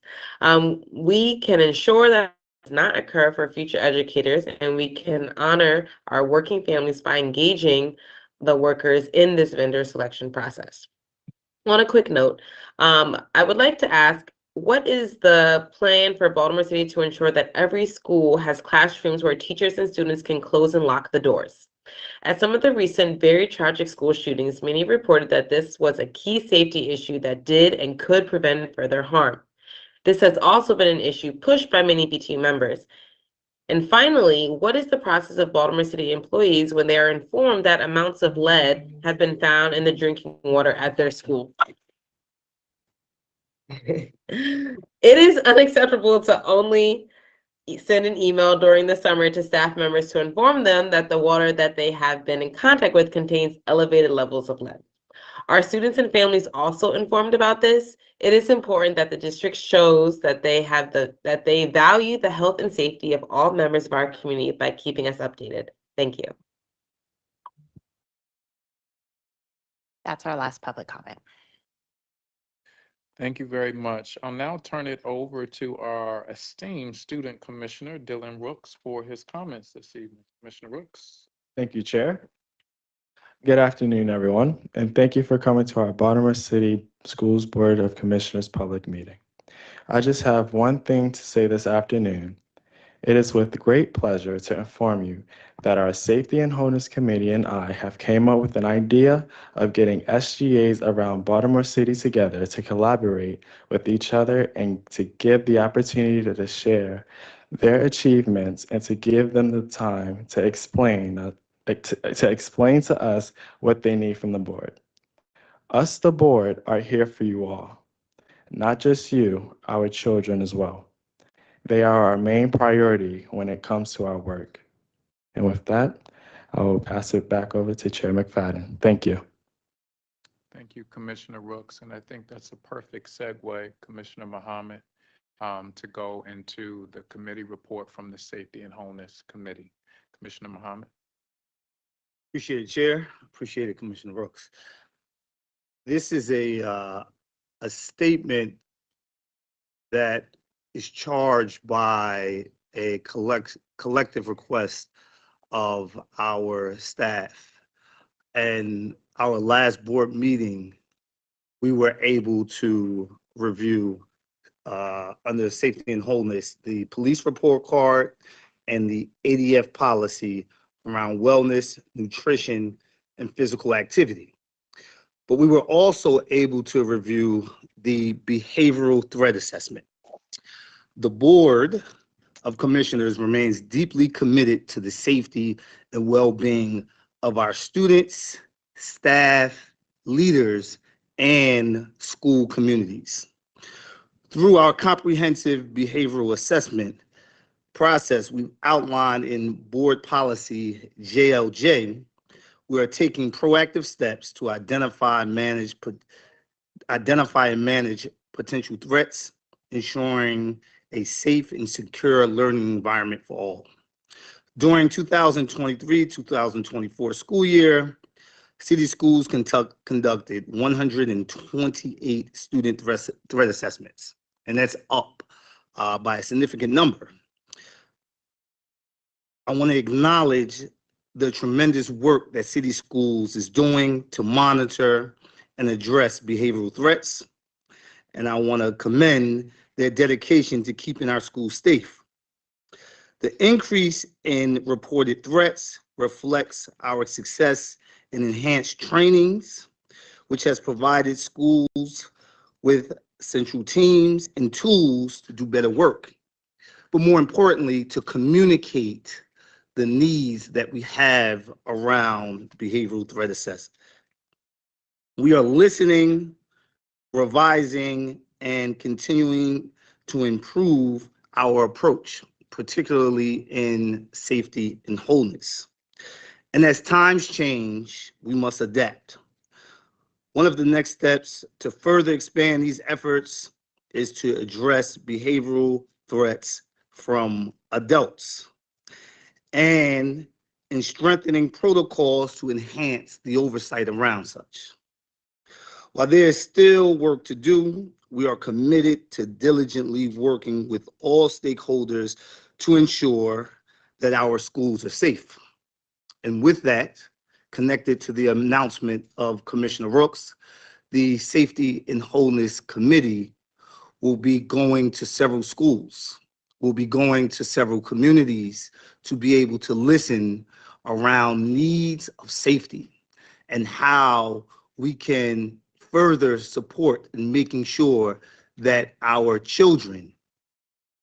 We can ensure that does not occur for future educators, and we can honor our working families by engaging the workers in this vendor selection process. On a quick note, I would like to ask, what is the plan for Baltimore City to ensure that every school has classrooms where teachers and students can close and lock the doors? At some of the recent very tragic school shootings, many reported that this was a key safety issue that did and could prevent further harm. This has also been an issue pushed by many BTU members. And finally, what is the process of Baltimore City employees when they are informed that amounts of lead have been found in the drinking water at their school? It is unacceptable to only send an email during the summer to staff members to inform them that the water that they have been in contact with contains elevated levels of lead. Are students and families also informed about this? It is important that the district shows that they value the health and safety of all members of our community by keeping us updated. Thank you. That's our last public comment. Thank you very much. I'll now turn it over to our esteemed student commissioner, Dylan Rooks, for his comments this evening. Commissioner Rooks. Thank you, Chair. Good afternoon, everyone, and thank you for coming to our Baltimore City Schools Board of Commissioners public meeting. I just have one thing to say this afternoon. It is with great pleasure to inform you that our Safety and Wholeness Committee and I have came up with an idea of getting SGAs around Baltimore City together to collaborate with each other and to give the opportunity to share their achievements and to give them the time to explain to us what they need from the board. Us, the board, are here for you all, not just you, our children as well. They are our main priority when it comes to our work. And with that, I will pass it back over to Chair McFadden. Thank you. Thank you, Commissioner Rooks. And I think that's a perfect segue, Commissioner Mohammed, to go into the committee report from the Safety and Wholeness Committee. Commissioner Mohammed. Appreciate it, Chair. Appreciate it, Commissioner Brooks. This is a statement that is charged by a collective request of our staff. And our last board meeting, we were able to review under safety and wholeness, the police report card and the ADF policy around wellness, nutrition, and physical activity. But we were also able to review the behavioral threat assessment. The Board of Commissioners remains deeply committed to the safety and well-being of our students, staff, leaders, and school communities. Through our comprehensive behavioral assessment process we've outlined in Board Policy JLJ, we are taking proactive steps to identify and manage potential threats, ensuring a safe and secure learning environment for all. During 2023-2024 school year, City Schools conducted 128 student threat assessments, and that's up by a significant number. I want to acknowledge the tremendous work that City Schools is doing to monitor and address behavioral threats, and I want to commend their dedication to keeping our schools safe. The increase in reported threats reflects our success in enhanced trainings, which has provided schools with central teams and tools to do better work, but more importantly, to communicate the needs that we have around behavioral threat assessment. We are listening, revising, and continuing to improve our approach, particularly in safety and wholeness. And as times change, we must adapt. One of the next steps to further expand these efforts is to address behavioral threats from adults and in strengthening protocols to enhance the oversight around such. While there is still work to do, we are committed to diligently working with all stakeholders to ensure that our schools are safe. And with that, connected to the announcement of Commissioner Rooks, the Safety and Wholeness Committee will be going to several schools, will be going to several communities to be able to listen around needs of safety and how we can further support in making sure that our children,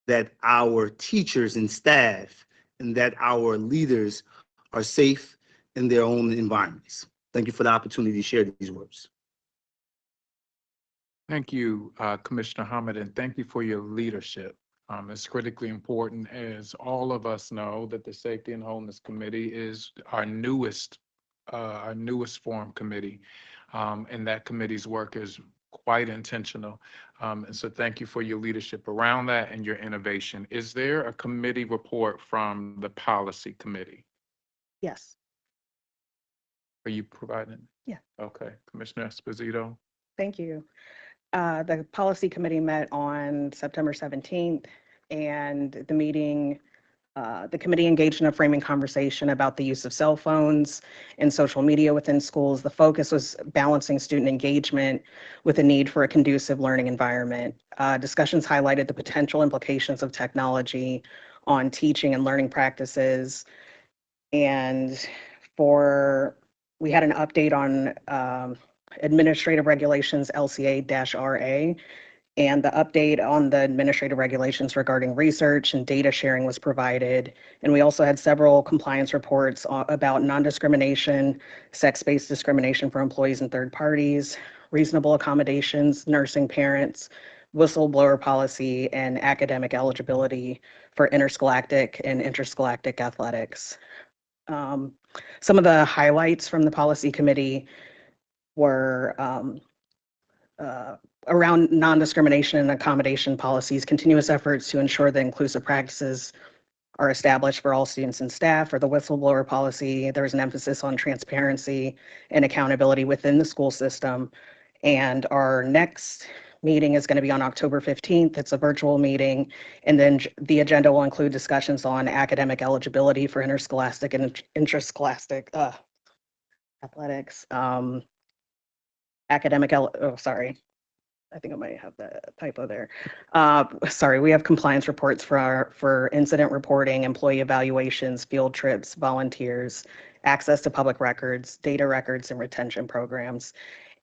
that our teachers and staff, and that our leaders are safe in their own environments. Thank you for the opportunity to share these words. Thank you, Commissioner Hamid, and thank you for your leadership. It's critically important, as all of us know, that the Safety and Wholeness Committee is our newest form committee, and that committee's work is quite intentional. And so thank you for your leadership around that and your innovation. Is there a committee report from the Policy Committee? Yes. Are you providing? Yeah. Okay, Commissioner Esposito. Thank you. The policy committee met on September 17th, and the meeting, the committee engaged in a framing conversation about the use of cell phones and social media within schools. The focus was balancing student engagement with a need for a conducive learning environment. Discussions highlighted the potential implications of technology on teaching and learning practices. And we had an update on administrative regulations LCA-RA, and the update on the administrative regulations regarding research and data sharing was provided. And we also had several compliance reports about non-discrimination, sex-based discrimination for employees and third parties, reasonable accommodations, nursing parents, whistleblower policy, and academic eligibility for interscholastic and interscholastic athletics. Some of the highlights from the policy committee were around non-discrimination and accommodation policies, continuous efforts to ensure that inclusive practices are established for all students and staff. For the whistleblower policy, there was an emphasis on transparency and accountability within the school system. And our next meeting is going to be on October 15th. It's a virtual meeting. And then the agenda will include discussions on academic eligibility for interscholastic and interscholastic athletics. I think I might have that typo there. Sorry, we have compliance reports for incident reporting, employee evaluations, field trips, volunteers, access to public records, data records, and retention programs.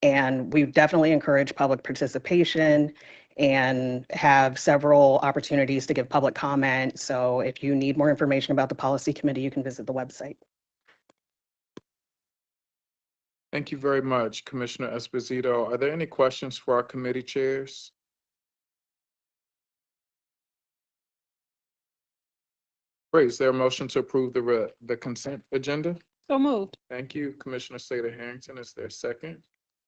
And we definitely encourage public participation and have several opportunities to give public comment. So if you need more information about the policy committee, you can visit the website. Thank you very much, Commissioner Esposito. Are there any questions for our committee chairs? Great. Is there a motion to approve the consent agenda? So moved. Thank you, Commissioner Sada Harrington. Is there a second?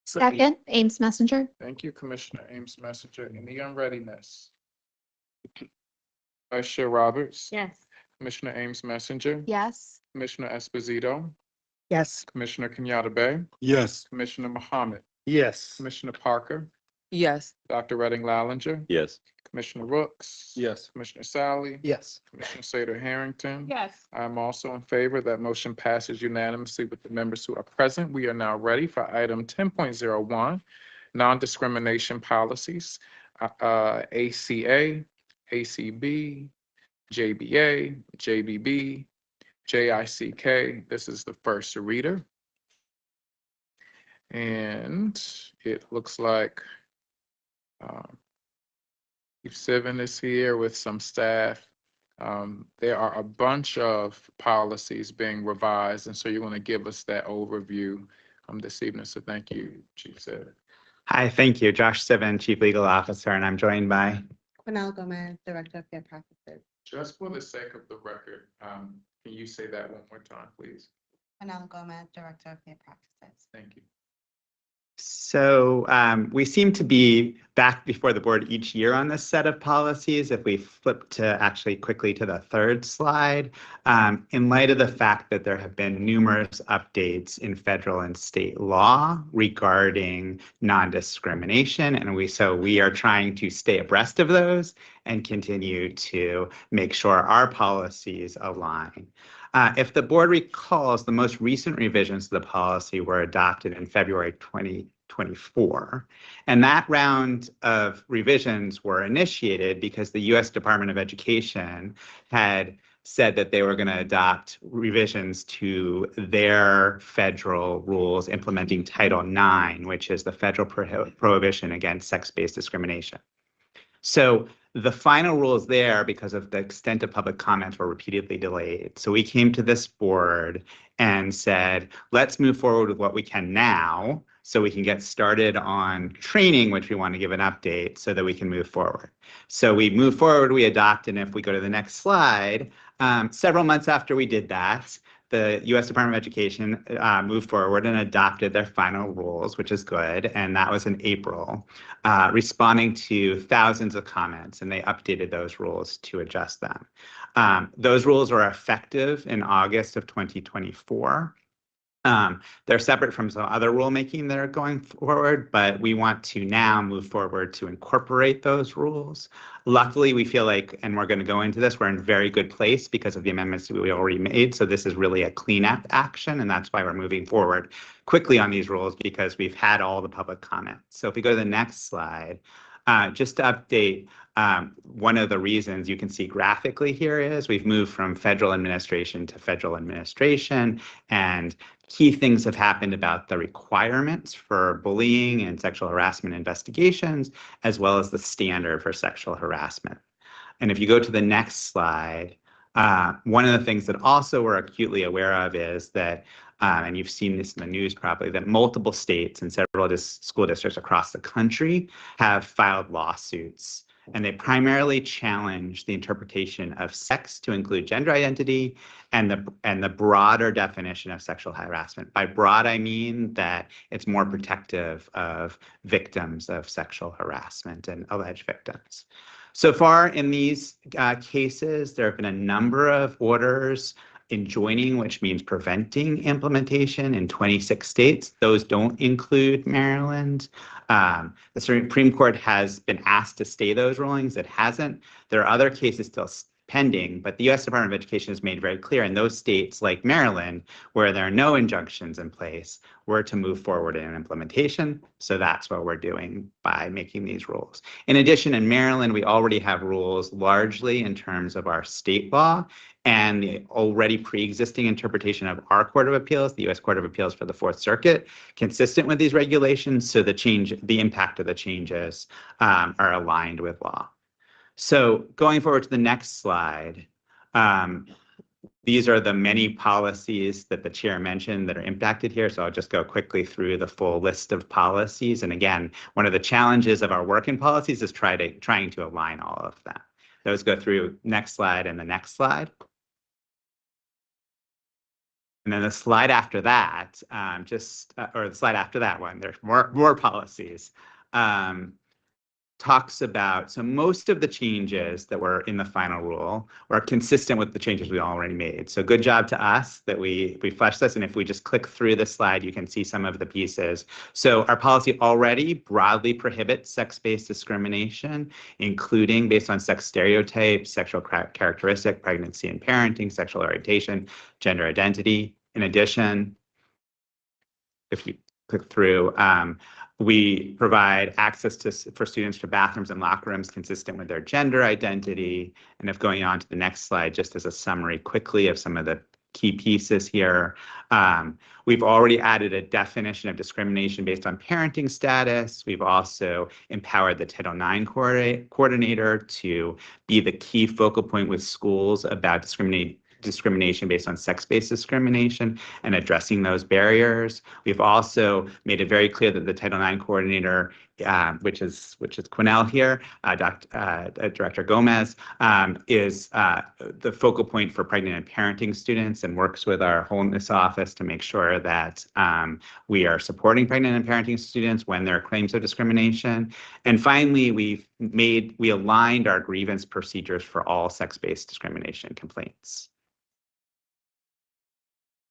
Second, Ames Messenger. Thank you, Commissioner Ames Messenger. Any unreadiness? Vice Chair Roberts. Yes. Commissioner Ames Messenger. Yes. Commissioner Esposito. Yes. Commissioner Kenyatta Bay. Yes. Commissioner Muhammad. Yes. Commissioner Parker. Yes. Dr. Redding Lallinger. Yes. Commissioner Rooks. Yes. Commissioner Sally. Yes. Commissioner Sada Harrington. Yes. I'm also in favor. That motion passes unanimously with the members who are present. We are now ready for item 10.01, non-discrimination policies, ACA, ACB, JBA, JBB, JICK. This is the first reader. And it looks like Chief Sivan is here with some staff. There are a bunch of policies being revised, and so you want to give us that overview this evening. So thank you, Chief Sivan. Hi, thank you. Josh Sivan, Chief Legal Officer, and I'm joined by Quinel Gomez, Director of Fair Practices. Just for the sake of the record, can you say that one more time, please? Quinel Gomez, Director of Fair Practices. Thank you. So we seem to be back before the board each year on this set of policies. If we flip to actually quickly to the third slide, in light of the fact that there have been numerous updates in federal and state law regarding non-discrimination, and we are trying to stay abreast of those and continue to make sure our policies align. If the board recalls, the most recent revisions to the policy were adopted in February 2024. And that round of revisions were initiated because the U.S. Department of Education had said that they were going to adopt revisions to their federal rules implementing Title IX, which is the federal prohibition against sex-based discrimination. So the final rules there, because of the extent of public comments, were repeatedly delayed. So we came to this board and said, let's move forward with what we can now so we can get started on training, which we want to give an update so that we can move forward. So we moved forward, we adopted, and if we go to the next slide, several months after we did that, the U.S. Department of Education moved forward and adopted their final rules, which is good, and that was in April, responding to thousands of comments, and they updated those rules to adjust them. Those rules are effective in August of 2024. They're separate from some other rulemaking that are going forward, but we want to now move forward to incorporate those rules. Luckily, we feel like, and we're going to go into this, we're in a very good place because of the amendments that we already made. So this is really a cleanup action, and that's why we're moving forward quickly on these rules, because we've had all the public comments. So if we go to the next slide, just to update, one of the reasons you can see graphically here is we've moved from federal administration to federal administration, and key things have happened about the requirements for bullying and sexual harassment investigations, as well as the standard for sexual harassment. And if you go to the next slide, one of the things that also we're acutely aware of is that, and you've seen this in the news probably, that multiple states and several school districts across the country have filed lawsuits and they primarily challenge the interpretation of sex to include gender identity and the broader definition of sexual harassment. By broad, I mean that it's more protective of victims of sexual harassment and alleged victims. So far in these cases, there have been a number of orders enjoining, which means preventing implementation in 26 states. Those don't include Maryland. The Supreme Court has been asked to stay those rulings. It hasn't. There are other cases still pending, but the U.S. Department of Education has made very clear in those states like Maryland, where there are no injunctions in place, we're to move forward in implementation. So that's what we're doing by making these rules. In addition, in Maryland, we already have rules largely in terms of our state law and the already pre-existing interpretation of our Court of Appeals, the U.S. Court of Appeals for the Fourth Circuit, consistent with these regulations. So the impact of the changes are aligned with law. So going forward to the next slide, these are the many policies that the chair mentioned that are impacted here. So I'll just go quickly through the full list of policies. And again, one of the challenges of our work in policies is trying to align all of them. Those go through next slide and the next slide. And then the slide after that, or the slide after that one, there's more policies. Talks about, so most of the changes that were in the final rule were consistent with the changes we already made. So good job to us that we fleshed this. And if we just click through the slide, you can see some of the pieces. So our policy already broadly prohibits sex-based discrimination, including based on sex stereotypes, sexual characteristic, pregnancy and parenting, sexual orientation, gender identity. In addition, if you click through, we provide access for students to bathrooms and locker rooms consistent with their gender identity. And if going on to the next slide, just as a summary quickly of some of the key pieces here, we've already added a definition of discrimination based on parenting status. We've also empowered the Title IX coordinator to be the key focal point with schools about discrimination based on sex-based discrimination and addressing those barriers. We've also made it very clear that the Title IX coordinator, which is Quinnell here, Director Gomez, is the focal point for pregnant and parenting students and works with our wholeness office to make sure that we are supporting pregnant and parenting students when there are claims of discrimination. And finally, we aligned our grievance procedures for all sex-based discrimination complaints.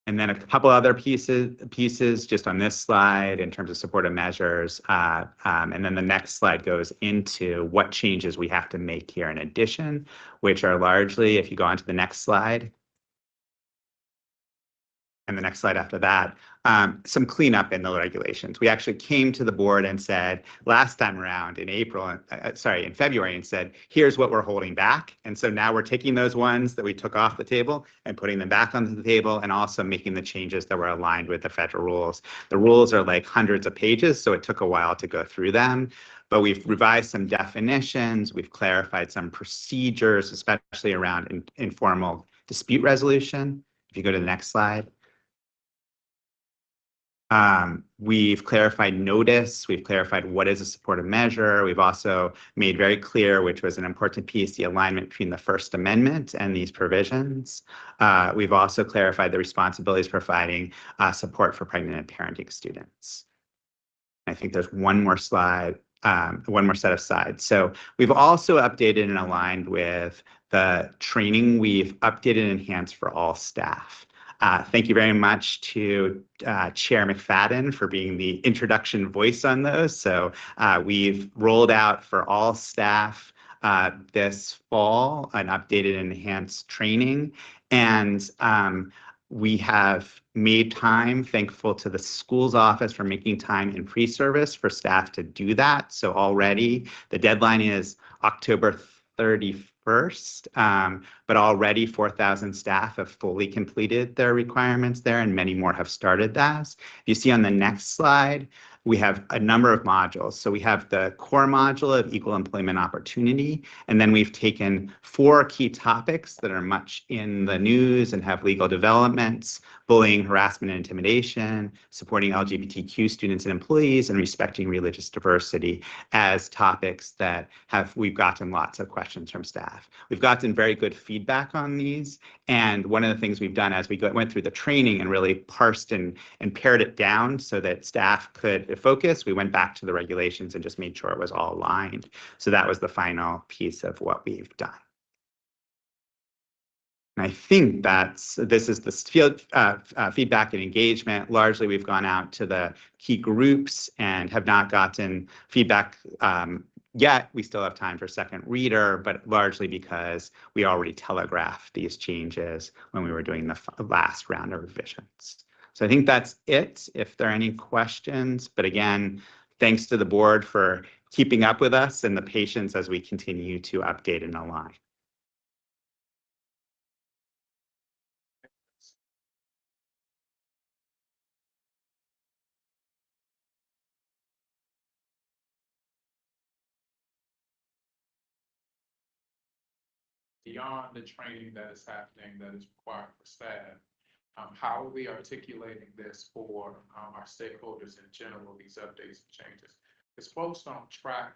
And then a couple other pieces just on this slide in terms of supportive measures. And then the next slide goes into what changes we have to make here in addition, which are largely, if you go on to the next slide, and the next slide after that, some cleanup in the regulations. We actually came to the board and said last time around in in February and said, here's what we're holding back. And so now we're taking those ones that we took off the table and putting them back onto the table and also making the changes that were aligned with the federal rules. The rules are like hundreds of pages, so it took a while to go through them. But we've revised some definitions, we've clarified some procedures, especially around informal dispute resolution. If you go to the next slide. We've clarified notice, we've clarified what is a supportive measure. We've also made very clear, which was an important piece, the alignment between the First Amendment and these provisions. We've also clarified the responsibilities providing support for pregnant and parenting students. I think there's one more slide, one more set of slides. So we've also updated and aligned with the training. We've updated and enhanced for all staff. Thank you very much to Chair McFadden for being the introduction voice on those. So we've rolled out for all staff this fall an updated and enhanced training. And we have made time, thankful to the school's office for making time in pre-service for staff to do that. So already the deadline is October 31st. But already 4,000 staff have fully completed their requirements there and many more have started that. You see on the next slide, we have a number of modules. So we have the core module of equal employment opportunity, and then we've taken 4 key topics that are much in the news and have legal developments: bullying, harassment, and intimidation, supporting LGBTQ students and employees, and respecting religious diversity, as topics that we've gotten lots of questions from staff. We've gotten very good feedback on these, and one of the things we've done as we went through the training and really parsed and pared it down so that staff could focus, we went back to the regulations and just made sure it was all aligned. So that was the final piece of what we've done. And I think this is the field feedback and engagement. Largely, we've gone out to the key groups and have not gotten feedback yet. We still have time for second reader, but largely because we already telegraphed these changes when we were doing the last round of revisions. So I think that's it. If there are any questions, but again, thanks to the board for keeping up with us and the patience as we continue to update and align. Beyond the training that is happening that is required for staff, how are we articulating this for our stakeholders in general, these updates and changes? Because folks don't track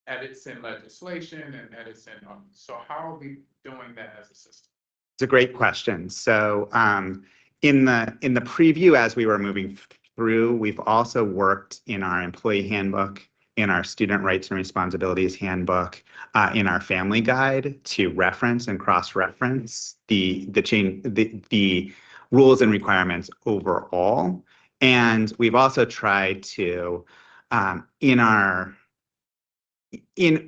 edits in legislation and edits in, so how are we doing that as a system? It's a great question. So in the preview, as we were moving through, we've also worked in our employee handbook, in our student rights and responsibilities handbook, in our family guide to reference and cross-reference the rules and requirements overall. And we've also tried to, in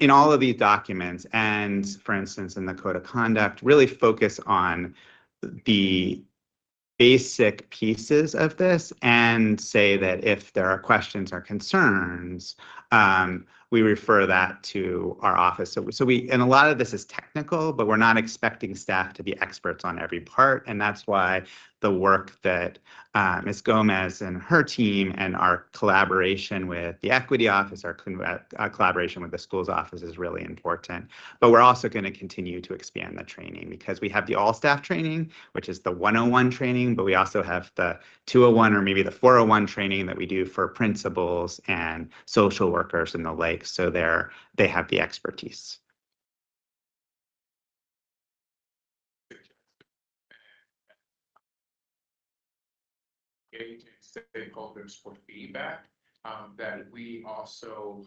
all of these documents, and for instance, in the code of conduct, really focus on the basic pieces of this and say that if there are questions or concerns, we refer that to our office. So and a lot of this is technical, but we're not expecting staff to be experts on every part. And that's why the work that Ms. Gomez and her team and our collaboration with the equity office, our collaboration with the schools office is really important. But we're also going to continue to expand the training because we have the all staff training, which is the 101 training, but we also have the 201 or maybe the 401 training that we do for principals and social workers and the like. So they have the expertise. Engaging stakeholders for feedback, that we also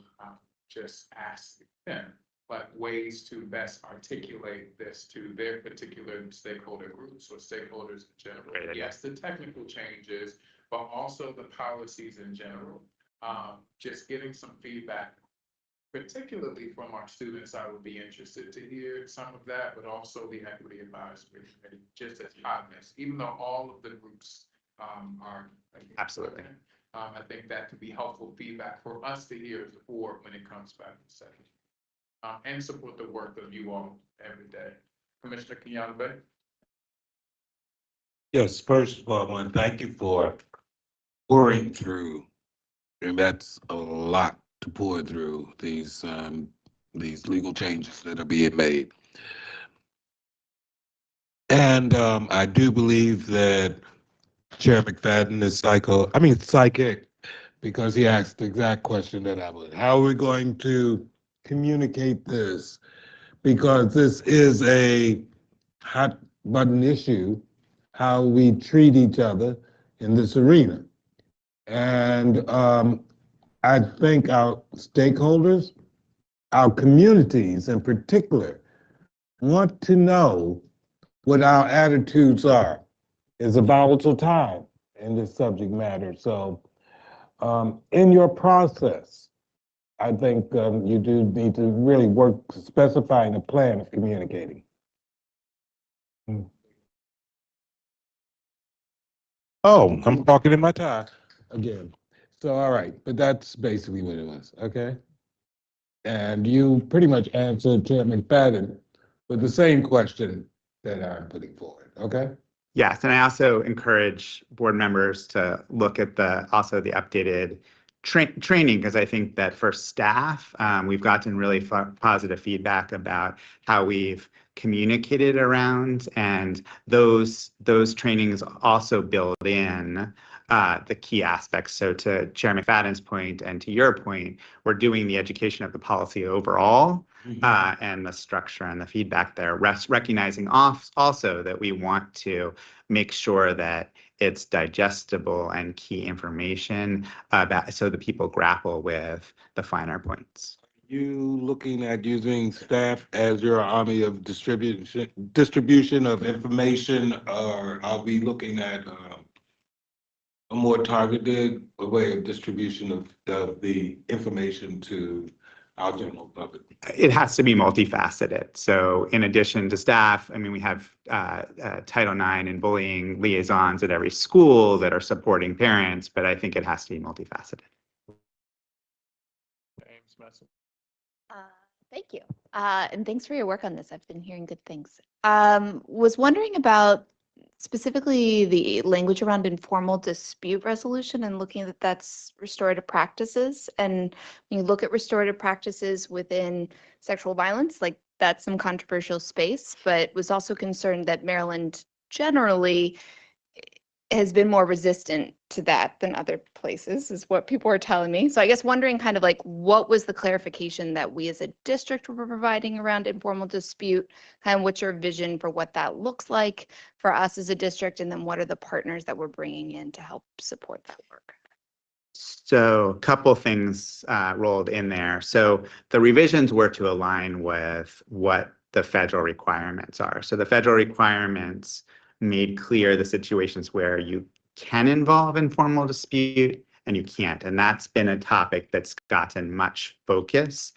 just ask them like ways to best articulate this to their particular stakeholder groups or stakeholders in general. Yes, the technical changes, but also the policies in general. Just getting some feedback, particularly from our students. I would be interested to hear some of that, but also the equity advisory committee, just as hotness, even though all of the groups are absolutely. I think that could be helpful feedback for us to hear as a board when it comes back to second. And support the work of you all every day. Commissioner Kenyana. Yes, first of all, I want to thank you for pouring through, and that's a lot to pour through these legal changes that are being made. And I do believe that Chair McFadden is psychic, because he asked the exact question that I would. How are we going to communicate this? Because this is a hot button issue, how we treat each other in this arena. And I think our stakeholders, our communities in particular, want to know what our attitudes are. It's a volatile time in this subject matter. So in your process, I think you do need to really work specifying a plan of communicating. Oh, I'm talking in my tie again. So, all right, but that's basically what it was, okay? And you pretty much answered Chair McFadden with the same question that I'm putting forward, okay? Yes, and I also encourage board members to look at the updated training, because I think that for staff, we've gotten really positive feedback about how we've communicated around, and those trainings also build in the key aspects. So to Chair McFadden's point and to your point, we're doing the education of the policy overall, and the structure and the feedback there, recognizing also that we want to make sure that it's digestible and key information about, so that people grapple with the finer points. You looking at using staff as your army of distribution of information, or are we looking at a more targeted way of distribution of the information to our general public? It has to be multifaceted. So in addition to staff, I mean, we have Title IX and bullying liaisons at every school that are supporting parents, but I think it has to be multifaceted. Thank you. And thanks for your work on this. I've been hearing good things. Was wondering about specifically the language around informal dispute resolution and looking at that's restorative practices. And when you look at restorative practices within sexual violence, like that's some controversial space, but was also concerned that Maryland generally has been more resistant to that than other places, is what people are telling me. So I guess wondering kind of like, what was the clarification that we as a district were providing around informal dispute? Kind of what's your vision for what that looks like for us as a district? And then what are the partners that we're bringing in to help support that work? So a couple things rolled in there. So the revisions were to align with what the federal requirements are. So the federal requirements made clear the situations where you can involve informal dispute and you can't. And that's been a topic that's gotten much focus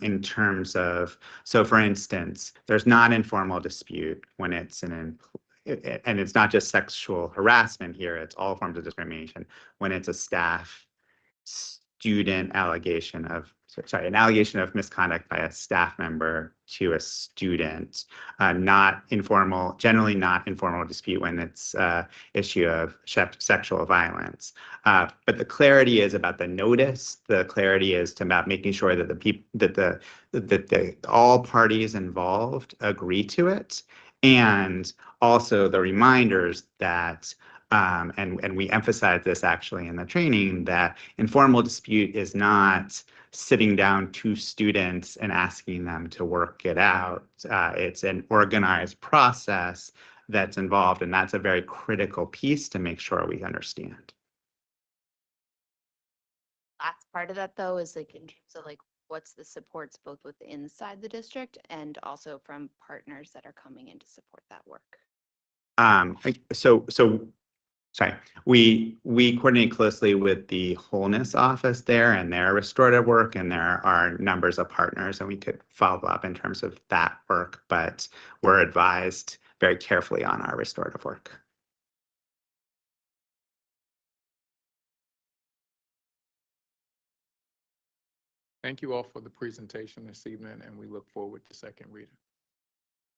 in terms of, so for instance, there's non-informal dispute when it's and it's not just sexual harassment here, it's all forms of discrimination, when it's a staff student allegation of, an allegation of misconduct by a staff member to a student, not informal, generally not informal dispute when it's issue of sexual violence. But the clarity is about the notice. The clarity is about making sure that the all parties involved agree to it, and also the reminders that and we emphasize this actually in the training, that informal dispute is not sitting down two students and asking them to work it out. It's an organized process that's involved, and that's a very critical piece to make sure we understand. Last part of that though is like in terms of like what's the supports both with inside the district and also from partners that are coming in to support that work. Sorry, we coordinate closely with the Wholeness Office there and their restorative work, and there are numbers of partners, and we could follow up in terms of that work, but we're advised very carefully on our restorative work. Thank you all for the presentation this evening, and we look forward to second reading.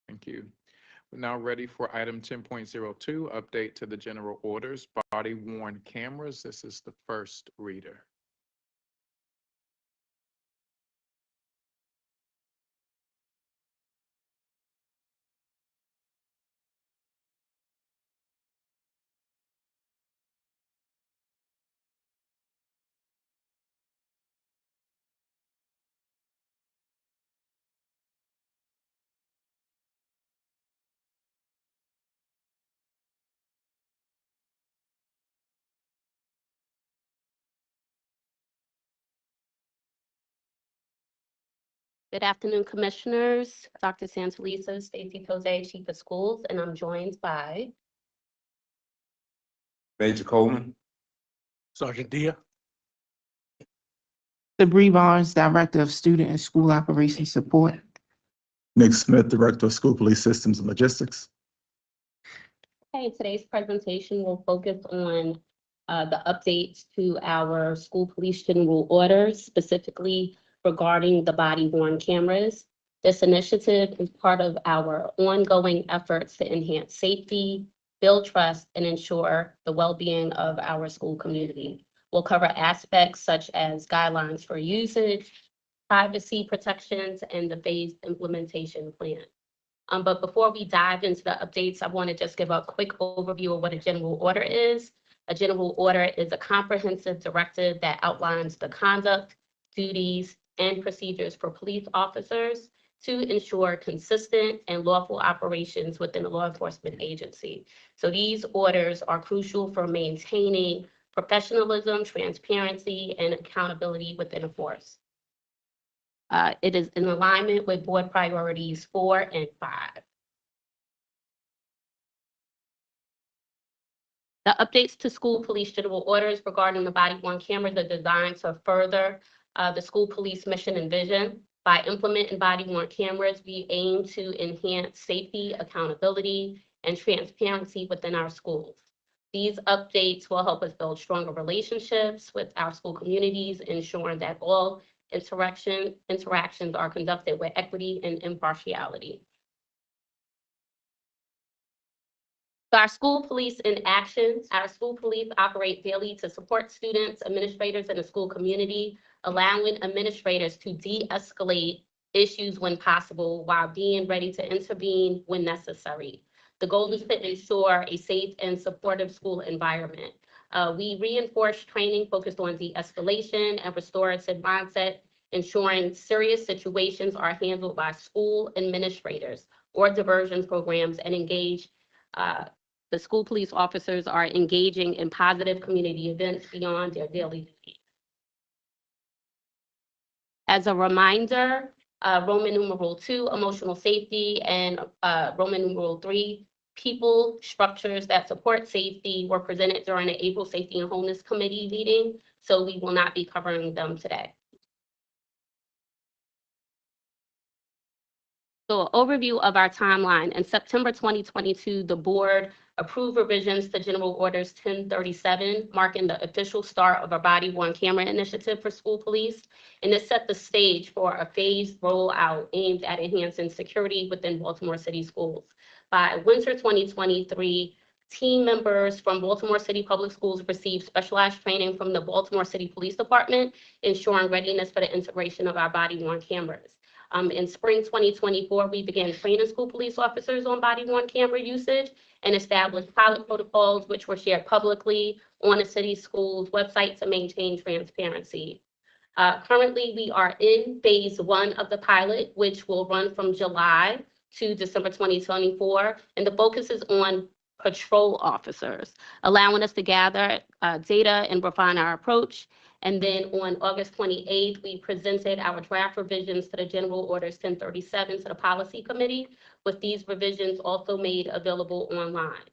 Thank you. We're now ready for item 10.02, update to the general orders, body worn cameras. This is the first reader. Good afternoon, Commissioners. Dr. Santeliso, Stacy Jose, Chief of Schools, and I'm joined by Major Coleman. Sergeant Dia. Sabree Barnes, Director of Student and School Operations Support. Nick Smith, Director of School Police Systems and Logistics. Okay, today's presentation will focus on the updates to our school police general orders, specifically regarding the body-worn cameras. This initiative is part of our ongoing efforts to enhance safety, build trust, and ensure the well-being of our school community. We'll cover aspects such as guidelines for usage, privacy protections, and the phased implementation plan. But before we dive into the updates, I want to just give a quick overview of what a general order is. A general order is a comprehensive directive that outlines the conduct, duties, and procedures for police officers to ensure consistent and lawful operations within a law enforcement agency. So these orders are crucial for maintaining professionalism, transparency, and accountability within a force. It is in alignment with board priorities 4 and 5. The updates to school police general orders regarding the body-worn cameras are designed to further the school police mission and vision. By implementing body-worn cameras, we aim to enhance safety, accountability, and transparency within our schools. These updates will help us build stronger relationships with our school communities, ensuring that all interactions are conducted with equity and impartiality. So our school police in action. Our school police operate daily to support students, administrators, and the school community, allowing administrators to de-escalate issues when possible while being ready to intervene when necessary. The goal is to ensure a safe and supportive school environment. We reinforce training focused on de-escalation and restorative mindset, ensuring serious situations are handled by school administrators or diversion programs and the school police officers are engaging in positive community events beyond their daily duties. As a reminder, Roman numeral 2, emotional safety, and Roman numeral 3, people structures that support safety were presented during the April Safety and Wholeness Committee meeting, so we will not be covering them today. So overview of our timeline. In September 2022, the board approved revisions to General Orders 1037, marking the official start of a body-worn camera initiative for school police. And this set the stage for a phased rollout aimed at enhancing security within Baltimore City schools. By winter 2023, team members from Baltimore City Public Schools received specialized training from the Baltimore City Police Department, ensuring readiness for the integration of our body-worn cameras. In spring 2024, we began training school police officers on body-worn camera usage and established pilot protocols, which were shared publicly on the city schools website to maintain transparency. Currently, we are in phase 1 of the pilot, which will run from July to December 2024, and the focus is on patrol officers, allowing us to gather data and refine our approach. And then on August 28th, we presented our draft revisions to the General Orders 1037 to the Policy Committee, with these revisions also made available online.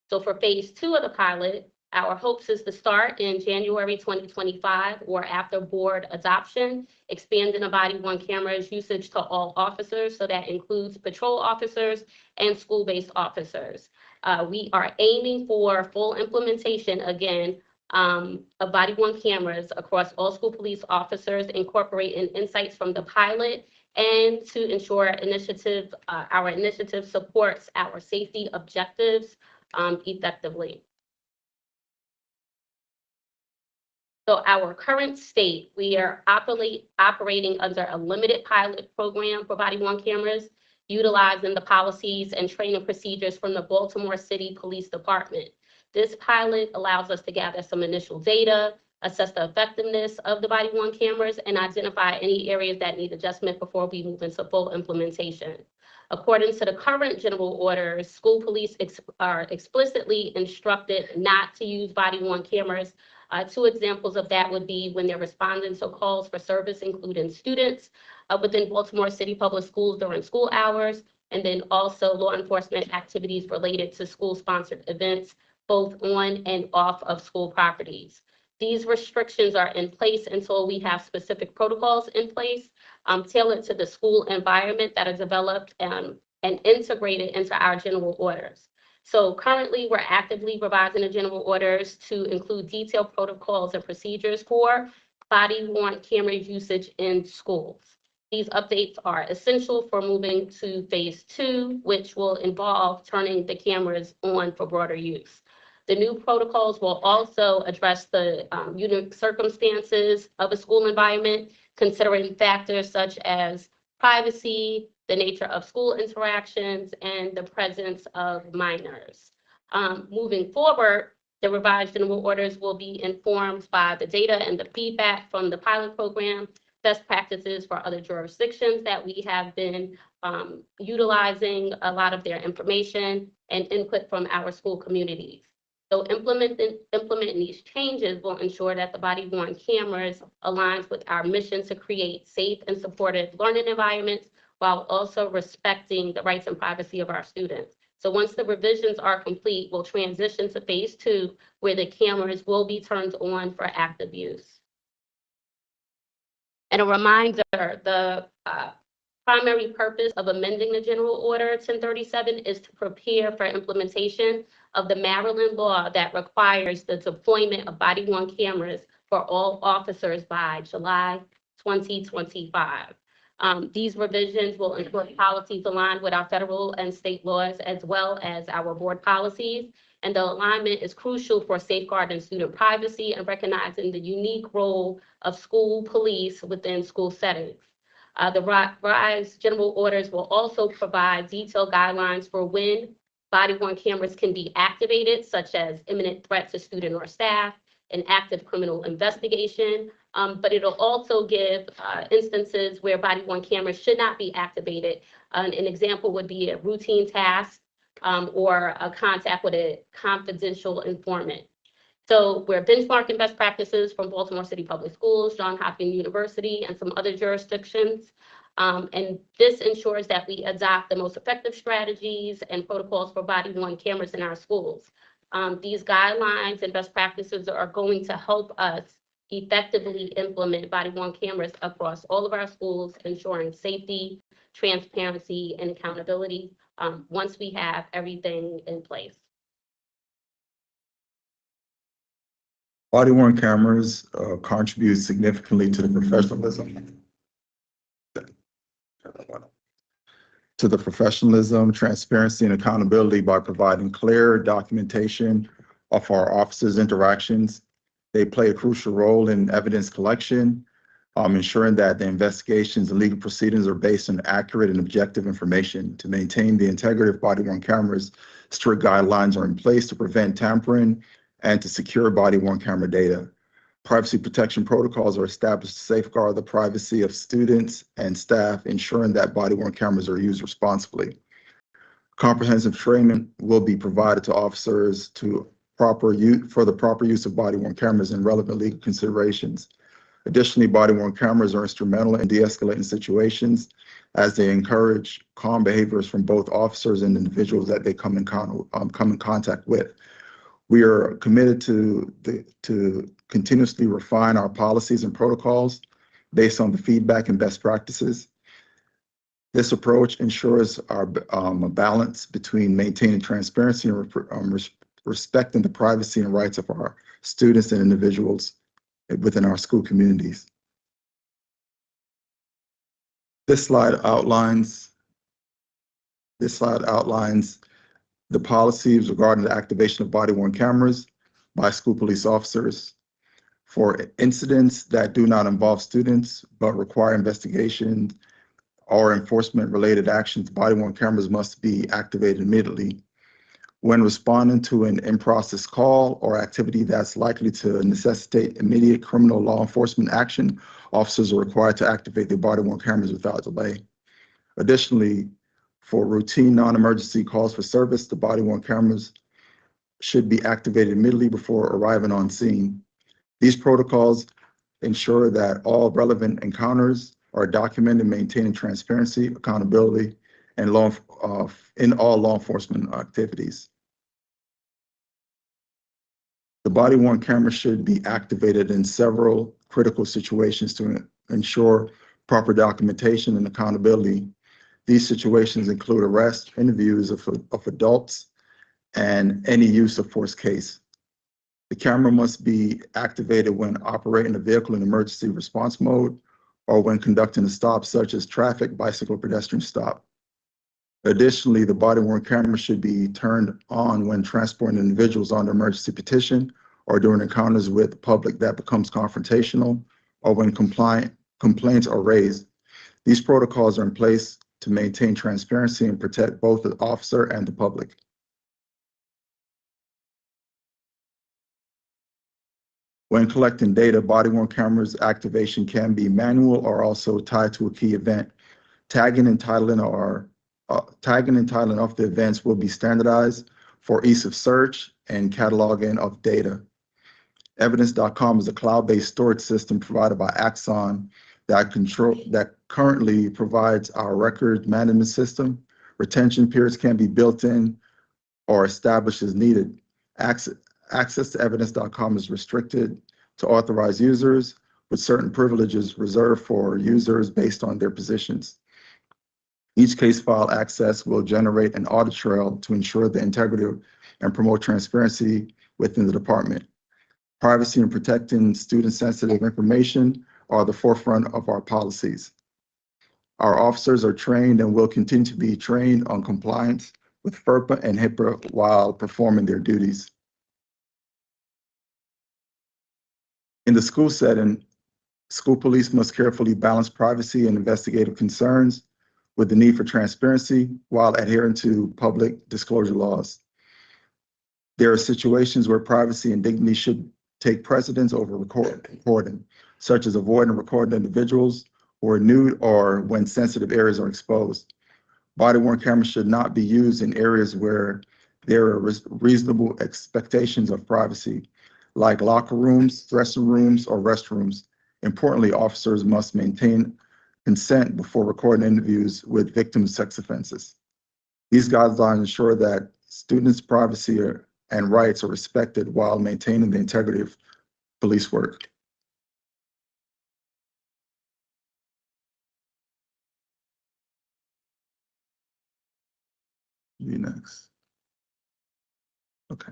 So for phase 2 of the pilot, our hopes is to start in January 2025 or after board adoption, expanding the body-worn cameras usage to all officers. So that includes patrol officers and school-based officers. We are aiming for full implementation again of body-worn cameras across all school police officers, incorporating insights from the pilot and to ensure our initiative supports our safety objectives effectively. So our current state, we are operating under a limited pilot program for body-worn cameras, utilizing the policies and training procedures from the Baltimore City Police Department. This pilot allows us to gather some initial data, assess the effectiveness of the body-worn cameras, and identify any areas that need adjustment before we move into full implementation. According to the current general orders, school police are explicitly instructed not to use body-worn cameras. 2 examples of that would be when they're responding to calls for service, including students within Baltimore City Public Schools during school hours, and then also law enforcement activities related to school-sponsored events, both on and off of school properties. These restrictions are in place until we have specific protocols in place, tailored to the school environment that are developed and integrated into our general orders. So currently, we're actively revising the general orders to include detailed protocols and procedures for body-worn camera usage in schools. These updates are essential for moving to phase 2, which will involve turning the cameras on for broader use. The new protocols will also address the unique circumstances of a school environment, considering factors such as privacy, the nature of school interactions, and the presence of minors. Moving forward, the revised general orders will be informed by the data and the feedback from the pilot program, best practices for other jurisdictions that we have been utilizing a lot of their information and input from our school communities. So implementing these changes will ensure that the body-worn cameras aligns with our mission to create safe and supportive learning environments while also respecting the rights and privacy of our students. So once the revisions are complete, we'll transition to phase 2, where the cameras will be turned on for active use. And a reminder, the primary purpose of amending the General Order 1037 is to prepare for implementation of the Maryland law that requires the deployment of body-worn cameras for all officers by July 2025. These revisions will ensure policies aligned with our federal and state laws, as well as our board policies. And the alignment is crucial for safeguarding student privacy and recognizing the unique role of school police within school settings. The revised general orders will also provide detailed guidelines for when body-worn cameras can be activated, such as imminent threat to student or staff, an active criminal investigation, but it'll also give instances where body-worn cameras should not be activated. An example would be a routine task or a contact with a confidential informant. So we're benchmarking best practices from Baltimore City Public Schools, Johns Hopkins University, and some other jurisdictions. And this ensures that we adopt the most effective strategies and protocols for body-worn cameras in our schools. These guidelines and best practices are going to help us effectively implement body-worn cameras across all of our schools, ensuring safety, transparency, and accountability once we have everything in place. Body-worn cameras contribute significantly to the professionalism, transparency, and accountability by providing clear documentation of our officers' interactions. They play a crucial role in evidence collection, ensuring that the investigations and legal proceedings are based on accurate and objective information. To maintain the integrity of body-worn cameras, strict guidelines are in place to prevent tampering and to secure body-worn camera data. Privacy protection protocols are established to safeguard the privacy of students and staff, ensuring that body-worn cameras are used responsibly. Comprehensive training will be provided to officers for the proper use of body-worn cameras and relevant legal considerations. Additionally, body-worn cameras are instrumental in de-escalating situations as they encourage calm behaviors from both officers and individuals that they come in contact with. We are committed to continuously refine our policies and protocols based on the feedback and best practices. This approach ensures a balance between maintaining transparency and respecting the privacy and rights of our students and individuals within our school communities. This slide outlines the policies regarding the activation of body-worn cameras by school police officers. For incidents that do not involve students but require investigation or enforcement-related actions, body-worn cameras must be activated immediately. When responding to an in-process call or activity that's likely to necessitate immediate criminal law enforcement action, officers are required to activate their body-worn cameras without delay. Additionally, for routine non-emergency calls for service, the body-worn cameras should be activated immediately before arriving on scene. These protocols ensure that all relevant encounters are documented, maintaining transparency, accountability, and in all law enforcement activities. The body-worn camera should be activated in several critical situations to ensure proper documentation and accountability. These situations include arrest, interviews of adults, and any use of force case. The camera must be activated when operating a vehicle in emergency response mode or when conducting a stop such as traffic, bicycle, or pedestrian stop. Additionally, the body-worn camera should be turned on when transporting individuals on the emergency petition or during encounters with the public that becomes confrontational or when complaints are raised. These protocols are in place to maintain transparency and protect both the officer and the public. When collecting data, body-worn cameras activation can be manual or also tied to a key event. Tagging and titling of the events will be standardized for ease of search and cataloging of data. Evidence.com is a cloud-based storage system provided by Axon that currently provides our record management system. Retention periods can be built in or established as needed. Access to evidence.com is restricted to authorized users, with certain privileges reserved for users based on their positions. Each case file access will generate an audit trail to ensure the integrity and promote transparency within the department. Privacy and protecting student-sensitive information are the forefront of our policies. Our officers are trained and will continue to be trained on compliance with FERPA and HIPAA while performing their duties. In the school setting, school police must carefully balance privacy and investigative concerns with the need for transparency while adhering to public disclosure laws. There are situations where privacy and dignity should take precedence over recording, such as avoiding recording individuals who are nude or when sensitive areas are exposed. Body-worn cameras should not be used in areas where there are reasonable expectations of privacy, like locker rooms, dressing rooms, or restrooms. Importantly, officers must maintain consent before recording interviews with victims of sex offenses. These guidelines ensure that students' privacy and rights are respected while maintaining the integrity of police work. You next. Okay.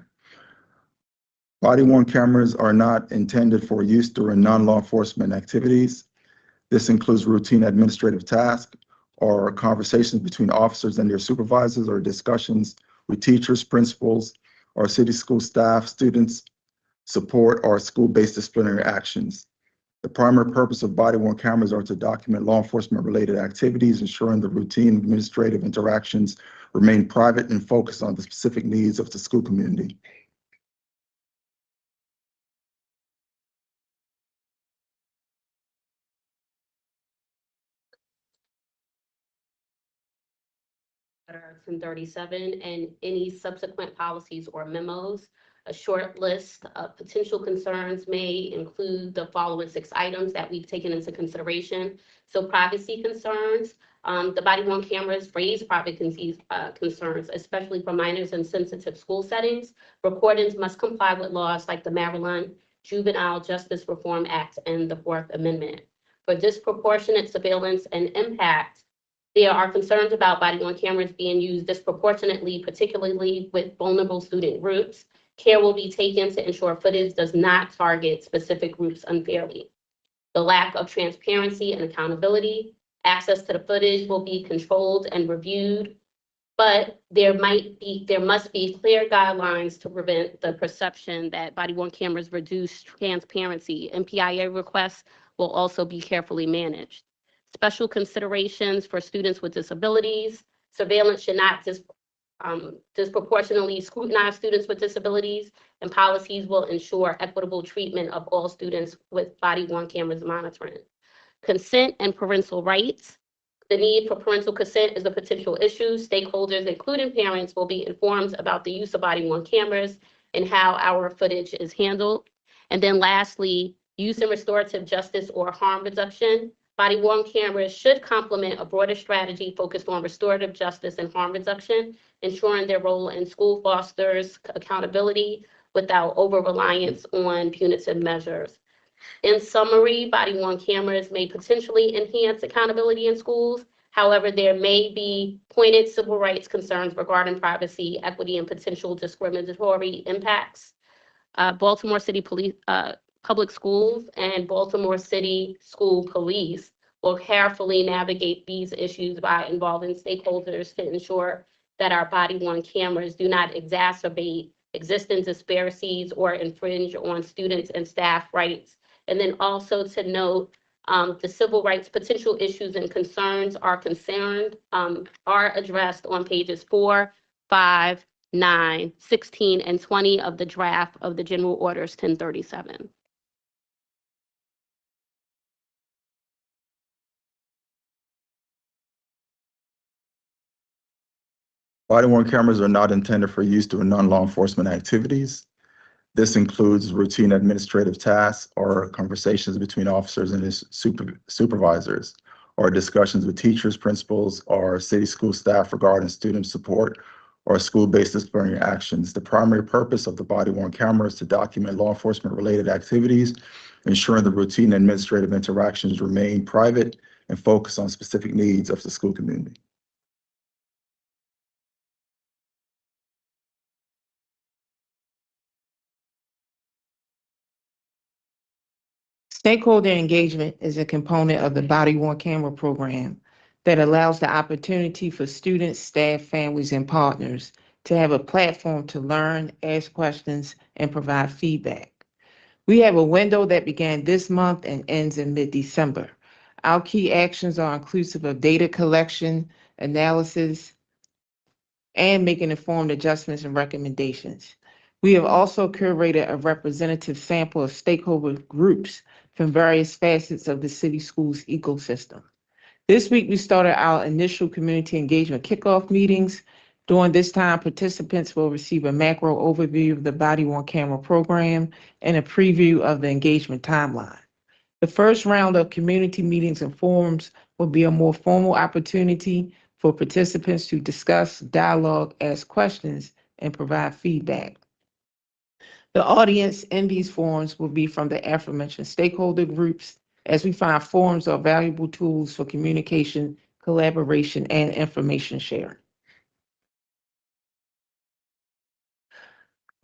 Body-worn cameras are not intended for use during non-law enforcement activities. This includes routine administrative tasks or conversations between officers and their supervisors or discussions with teachers, principals, or city school staff, students, support, or school-based disciplinary actions. The primary purpose of body-worn cameras are to document law enforcement-related activities, ensuring the routine administrative interactions remain private and focused on the specific needs of the school community. Order 1037 and any subsequent policies or memos. A short list of potential concerns may include the following 6 items that we've taken into consideration. So privacy concerns, the body-worn cameras raise privacy concerns, especially for minors in sensitive school settings. Recordings must comply with laws like the Maryland Juvenile Justice Reform Act and the 4th Amendment. For disproportionate surveillance and impact, there are concerns about body-worn cameras being used disproportionately, particularly with vulnerable student groups. Care will be taken to ensure footage does not target specific groups unfairly. The lack of transparency and accountability. Access to the footage will be controlled and reviewed, but there must be clear guidelines to prevent the perception that body-worn cameras reduce transparency. MPIA requests will also be carefully managed. Special considerations for students with disabilities. Surveillance should not disproportionately scrutinize students with disabilities, and policies will ensure equitable treatment of all students with body-worn cameras monitoring. Consent and parental rights. The need for parental consent is a potential issue. Stakeholders, including parents, will be informed about the use of body-worn cameras and how our footage is handled. And then lastly, use in restorative justice or harm reduction. Body-worn cameras should complement a broader strategy focused on restorative justice and harm reduction, ensuring their role in school fosters accountability without over-reliance on punitive measures. In summary, body-worn cameras may potentially enhance accountability in schools. However, there may be pointed civil rights concerns regarding privacy, equity, and potential discriminatory impacts. Baltimore City Public Schools and Baltimore City School Police will carefully navigate these issues by involving stakeholders to ensure that our body-worn cameras do not exacerbate existing disparities or infringe on students and staff rights. And then also to note, the civil rights potential issues and concerns are addressed on pages 4, 5, 9, 16, and 20 of the draft of the General Orders 1037. Body-worn cameras are not intended for use during non-law enforcement activities. This includes routine administrative tasks or conversations between officers and his supervisors, or discussions with teachers, principals, or city school staff regarding student support or school-based disciplinary actions. The primary purpose of the body-worn camera is to document law enforcement-related activities, ensuring the routine administrative interactions remain private and focus on specific needs of the school community. Stakeholder engagement is a component of the body-worn camera program that allows the opportunity for students, staff, families, and partners to have a platform to learn, ask questions, and provide feedback. We have a window that began this month and ends in mid-December. Our key actions are inclusive of data collection, analysis, and making informed adjustments and recommendations. We have also curated a representative sample of stakeholder groups from various facets of the city schools ecosystem. This week, we started our initial community engagement kickoff meetings. During this time, participants will receive a macro overview of the body-worn camera program and a preview of the engagement timeline. The first round of community meetings and forums will be a more formal opportunity for participants to discuss, dialogue, ask questions, and provide feedback. The audience in these forums will be from the aforementioned stakeholder groups, as we find forums are valuable tools for communication, collaboration, and information sharing.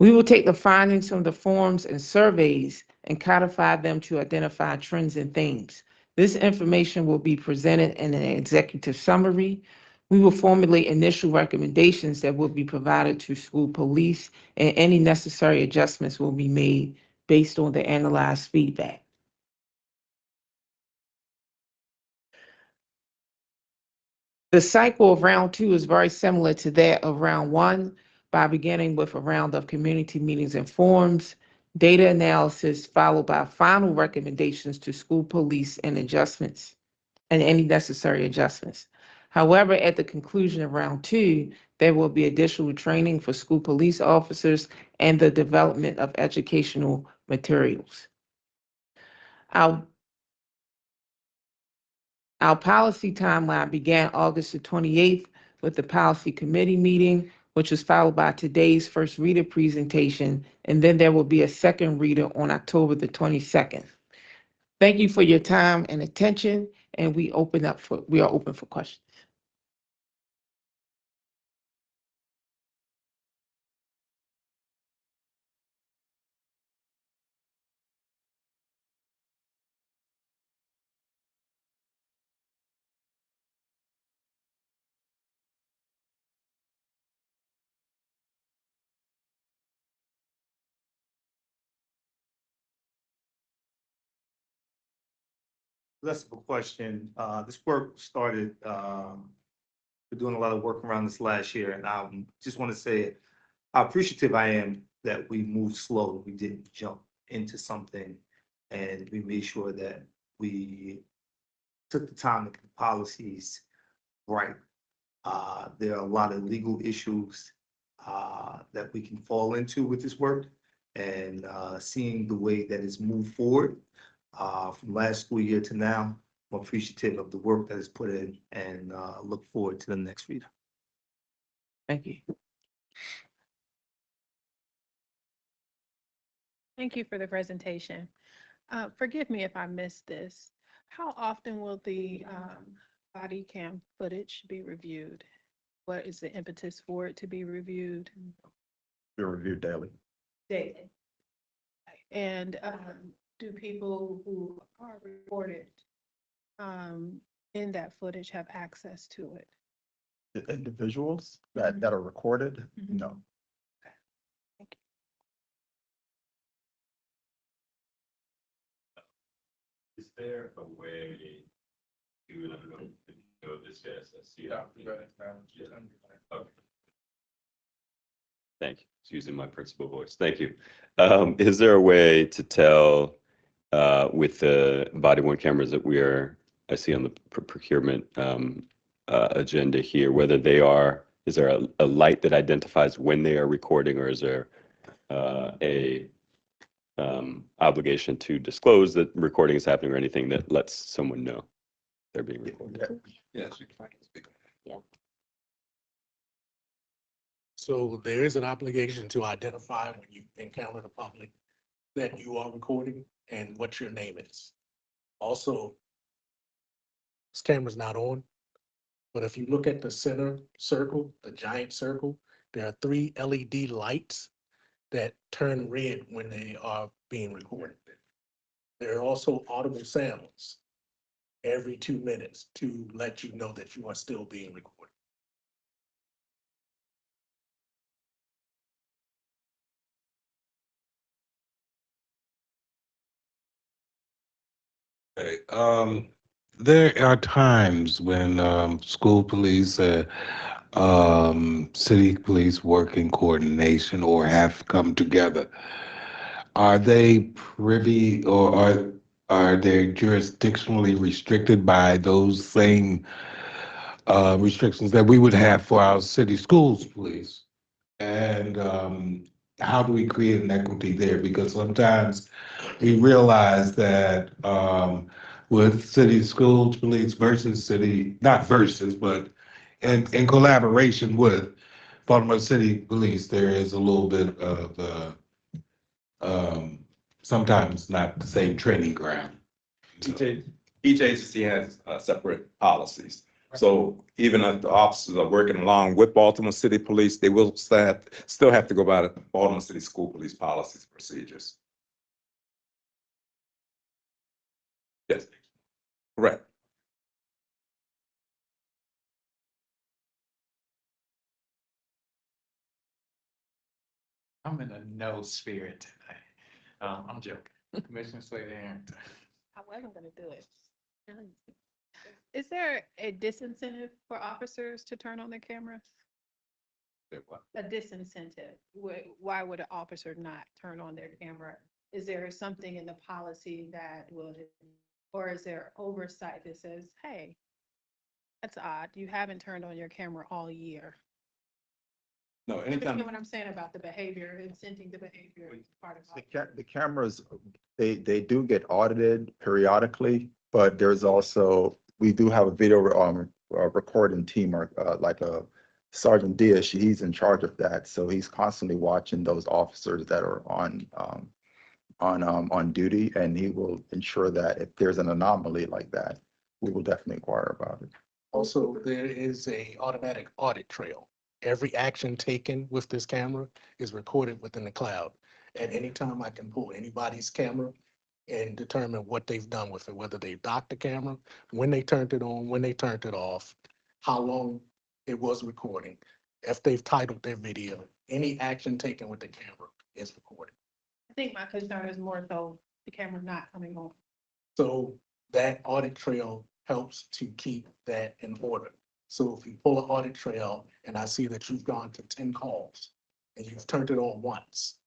We will take the findings from the forums and surveys and codify them to identify trends and themes. This information will be presented in an executive summary. We will formulate initial recommendations that will be provided to school police, and any necessary adjustments will be made based on the analyzed feedback. The cycle of round 2 is very similar to that of round 1, by beginning with a round of community meetings and forums, data analysis, followed by final recommendations to school police and adjustments, and any necessary adjustments. However, at the conclusion of round 2, there will be additional training for school police officers and the development of educational materials. Our policy timeline began August the 28th with the policy committee meeting, which was followed by today's first reader presentation, and then there will be a second reader on October the 22nd. Thank you for your time and attention, and we are open for questions. Less of a question. This work started, we're doing a lot of work around this last year, and I just want to say how appreciative I am that we moved slow. We didn't jump into something, and we made sure that we took the time to get the policies right. There are a lot of legal issues that we can fall into with this work, and seeing the way that it's moved forward from last school year to now, I'm appreciative of the work that is put in, and look forward to the next reader. Thank you. Thank you for the presentation. Forgive me if I missed this. How often will the body cam footage be reviewed? What is the impetus for it to be reviewed? They're reviewed daily. Daily. And do people who are reported in that footage have access to it? The individuals that are recorded, no. Is there a way to, I don't know, if you know this, yes, I see. Okay. Thank you. It's using my principal voice. Thank you. Is there a way to tell with the body worn cameras that I see on the procurement agenda here, whether they are, is there a light that identifies when they are recording, or is there a obligation to disclose that recording is happening, or anything that lets someone know they're being recorded? Yes. Yeah. So there is an obligation to identify when you encounter the public that you are recording and what your name is. Also, this camera's not on, but if you look at the center circle, the giant circle, there are 3 LED lights that turn red when they are being recorded. There are also audible sounds every 2 minutes to let you know that you are still being recorded. Okay, there are times when school police, city police work in coordination or have come together. Are they privy, or are they jurisdictionally restricted by those same restrictions that we would have for our city schools police? And how do we create an equity there? Because sometimes we realize that with city school police versus city, not versus, but in collaboration with Baltimore City Police, there is a little bit of sometimes not the same training ground. Each agency has separate policies. So even if the officers are working along with Baltimore City Police, they will still have to go by the Baltimore City School Police policies and procedures. Yes, correct. I'm in a no spirit today. I'm joking. Commissioner Slater Harrington. I wasn't gonna do it. Is there a disincentive for officers to turn on their cameras? A disincentive? Why would an officer not turn on their camera? Is there something in the policy that will, or is there oversight that says, hey, that's odd, you haven't turned on your camera all year? No, You anytime. know what I'm saying about the behavior, incenting the behavior is part of. The cameras, they do get audited periodically, but there's also, we do have a video recording team, or like a Sergeant Dish, he's in charge of that. So he's constantly watching those officers that are on duty, and he will ensure that if there's an anomaly like that, we will definitely inquire about it. Also, there is a automatic audit trail. Every action taken with this camera is recorded within the cloud. At any time, I can pull anybody's camera and determine what they've done with it, whether they docked the camera, when they turned it on, when they turned it off, how long it was recording, if they've titled their video, any action taken with the camera is recorded. I think my concern is more so the camera not coming on. So that audit trail helps to keep that in order. So if you pull an audit trail and I see that you've gone to 10 calls and you've turned it on once,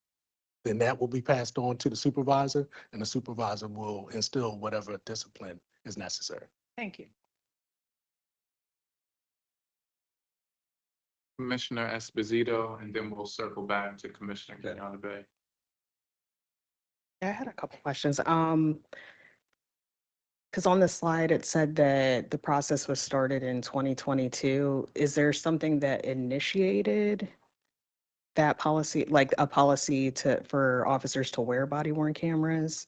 then that will be passed on to the supervisor, and the supervisor will instill whatever discipline is necessary. Thank you. Commissioner Esposito, and then we'll circle back to Commissioner Kenyatta Bay. I had a couple questions. Because on the slide, it said that the process was started in 2022. Is there something that initiated that policy, like a policy for officers to wear body worn cameras?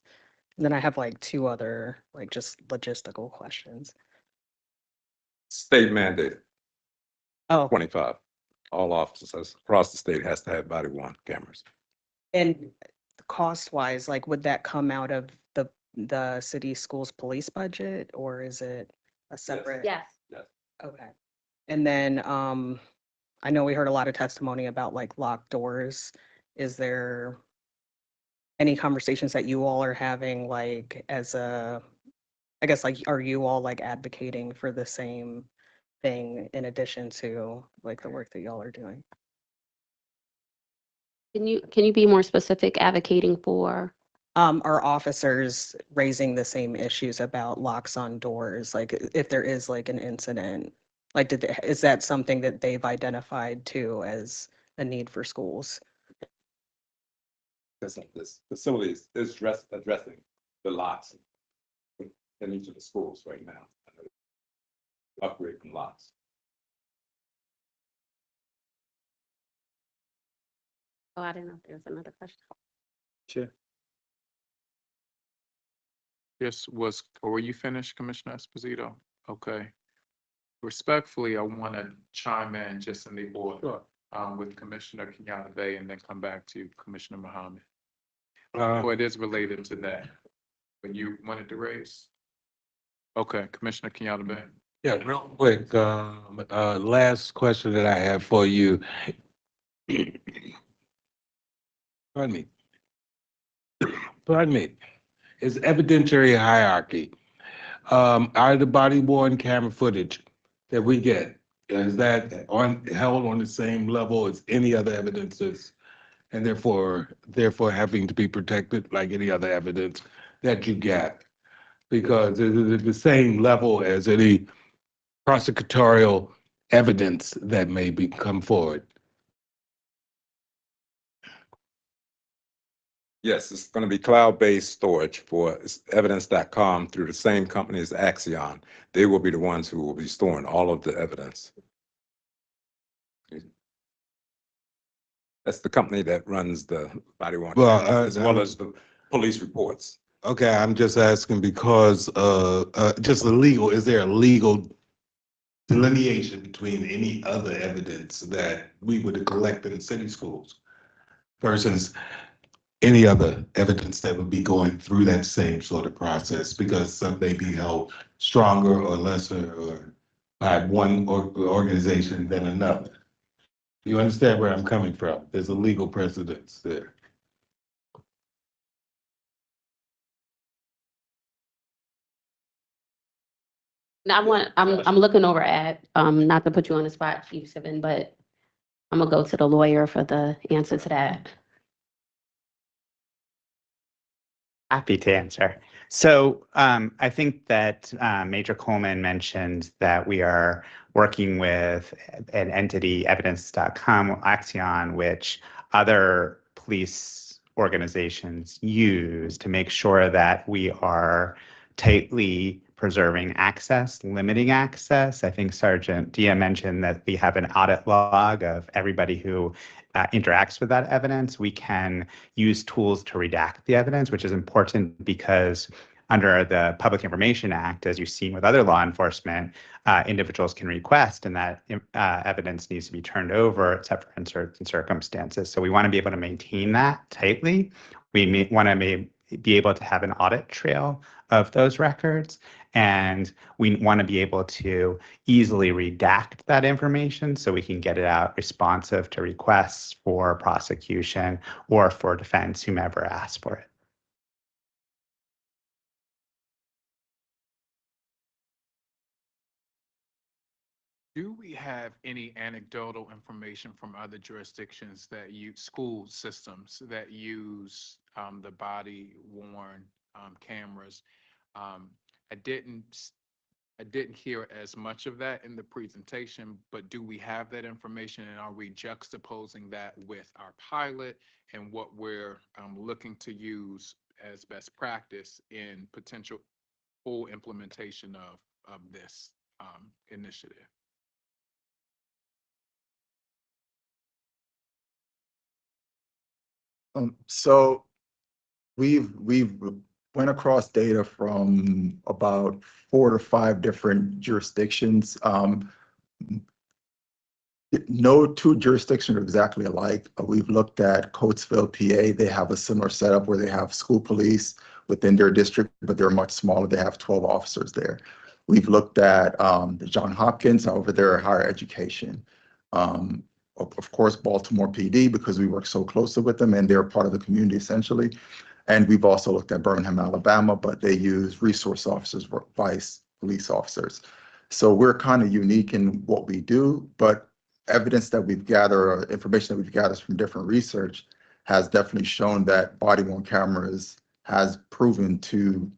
And then I have like 2 other, like just logistical questions. State mandate. Oh. 25. All officers across the state has to have body worn cameras. And cost wise, like would that come out of the city schools police budget, or is it a separate? Yes. Okay. And then, I know we heard a lot of testimony about like locked doors. Is there any conversations that you all are having, like as a, I guess, like, are you all like advocating for the same thing in addition to like the work that y'all are doing? Can you be more specific, advocating for? Are officers raising the same issues about locks on doors? Like if there is like an incident, like is that something that they've identified too as a need for schools? Because this facility is addressing the locks in each of the schools right now. Upgrading locks. Oh, I didn't know if there was another question. Sure. Yes, were you finished, Commissioner Esposito? Okay. Respectfully, I want to chime in just in the order with Commissioner Kenyatta Bay and then come back to Commissioner Muhammad. Well, it is related to that. But you wanted to raise? Okay, Commissioner Kenyatta Bay. Yeah, real quick, last question that I have for you. Pardon me. Is evidentiary hierarchy. Are the body worn camera footage that we get, is that held on the same level as any other evidences? And therefore having to be protected like any other evidence that you get? Because it is the same level as any prosecutorial evidence that may come forward. Yes, it's going to be cloud-based storage for evidence.com through the same company as Axion. They will be the ones who will be storing all of the evidence. That's the company that runs the body worn cameras, as well as the police reports. Okay, I'm just asking because is there a legal delineation between any other evidence that we would collect in city schools versus any other evidence that would be going through that same sort of process, because some may be held stronger or lesser or by one organization than another? You understand where I'm coming from? There's a legal precedence there. Now I'm looking over at, not to put you on the spot, Chief Sivan, but I'm gonna go to the lawyer for the answer to that. Happy to answer. So I think that Major Coleman mentioned that we are working with an entity, evidence.com, Axion, which other police organizations use to make sure that we are tightly preserving access, limiting access. I think Sergeant Dia mentioned that we have an audit log of everybody who interacts with that evidence. We can use tools to redact the evidence, which is important because under the Public Information Act, as you've seen with other law enforcement, individuals can request and that evidence needs to be turned over, except for in certain circumstances. So we want to be able to maintain that tightly. We want to be able to have an audit trail of those records. And we want to be able to easily redact that information so we can get it out responsive to requests for prosecution or for defense, whomever asks for it. Do we have any anecdotal information from other jurisdictions that use school systems that use the body worn cameras? I didn't hear as much of that in the presentation, but do we have that information, and are we juxtaposing that with our pilot and what we're looking to use as best practice in potential full implementation of this initiative? So we've went across data from about 4 to 5 different jurisdictions. No two jurisdictions are exactly alike. We've looked at Coatesville, PA. They have a similar setup where they have school police within their district, but they're much smaller. They have 12 officers there. We've looked at the John Hopkins over there, higher education. Of course, Baltimore PD, because we work so closely with them and they're part of the community essentially. And we've also looked at Birmingham, Alabama, but they use resource officers, vice police officers. So we're kind of unique in what we do, but evidence that we've gathered, or information that we've gathered from different research has definitely shown that body-worn cameras has proven to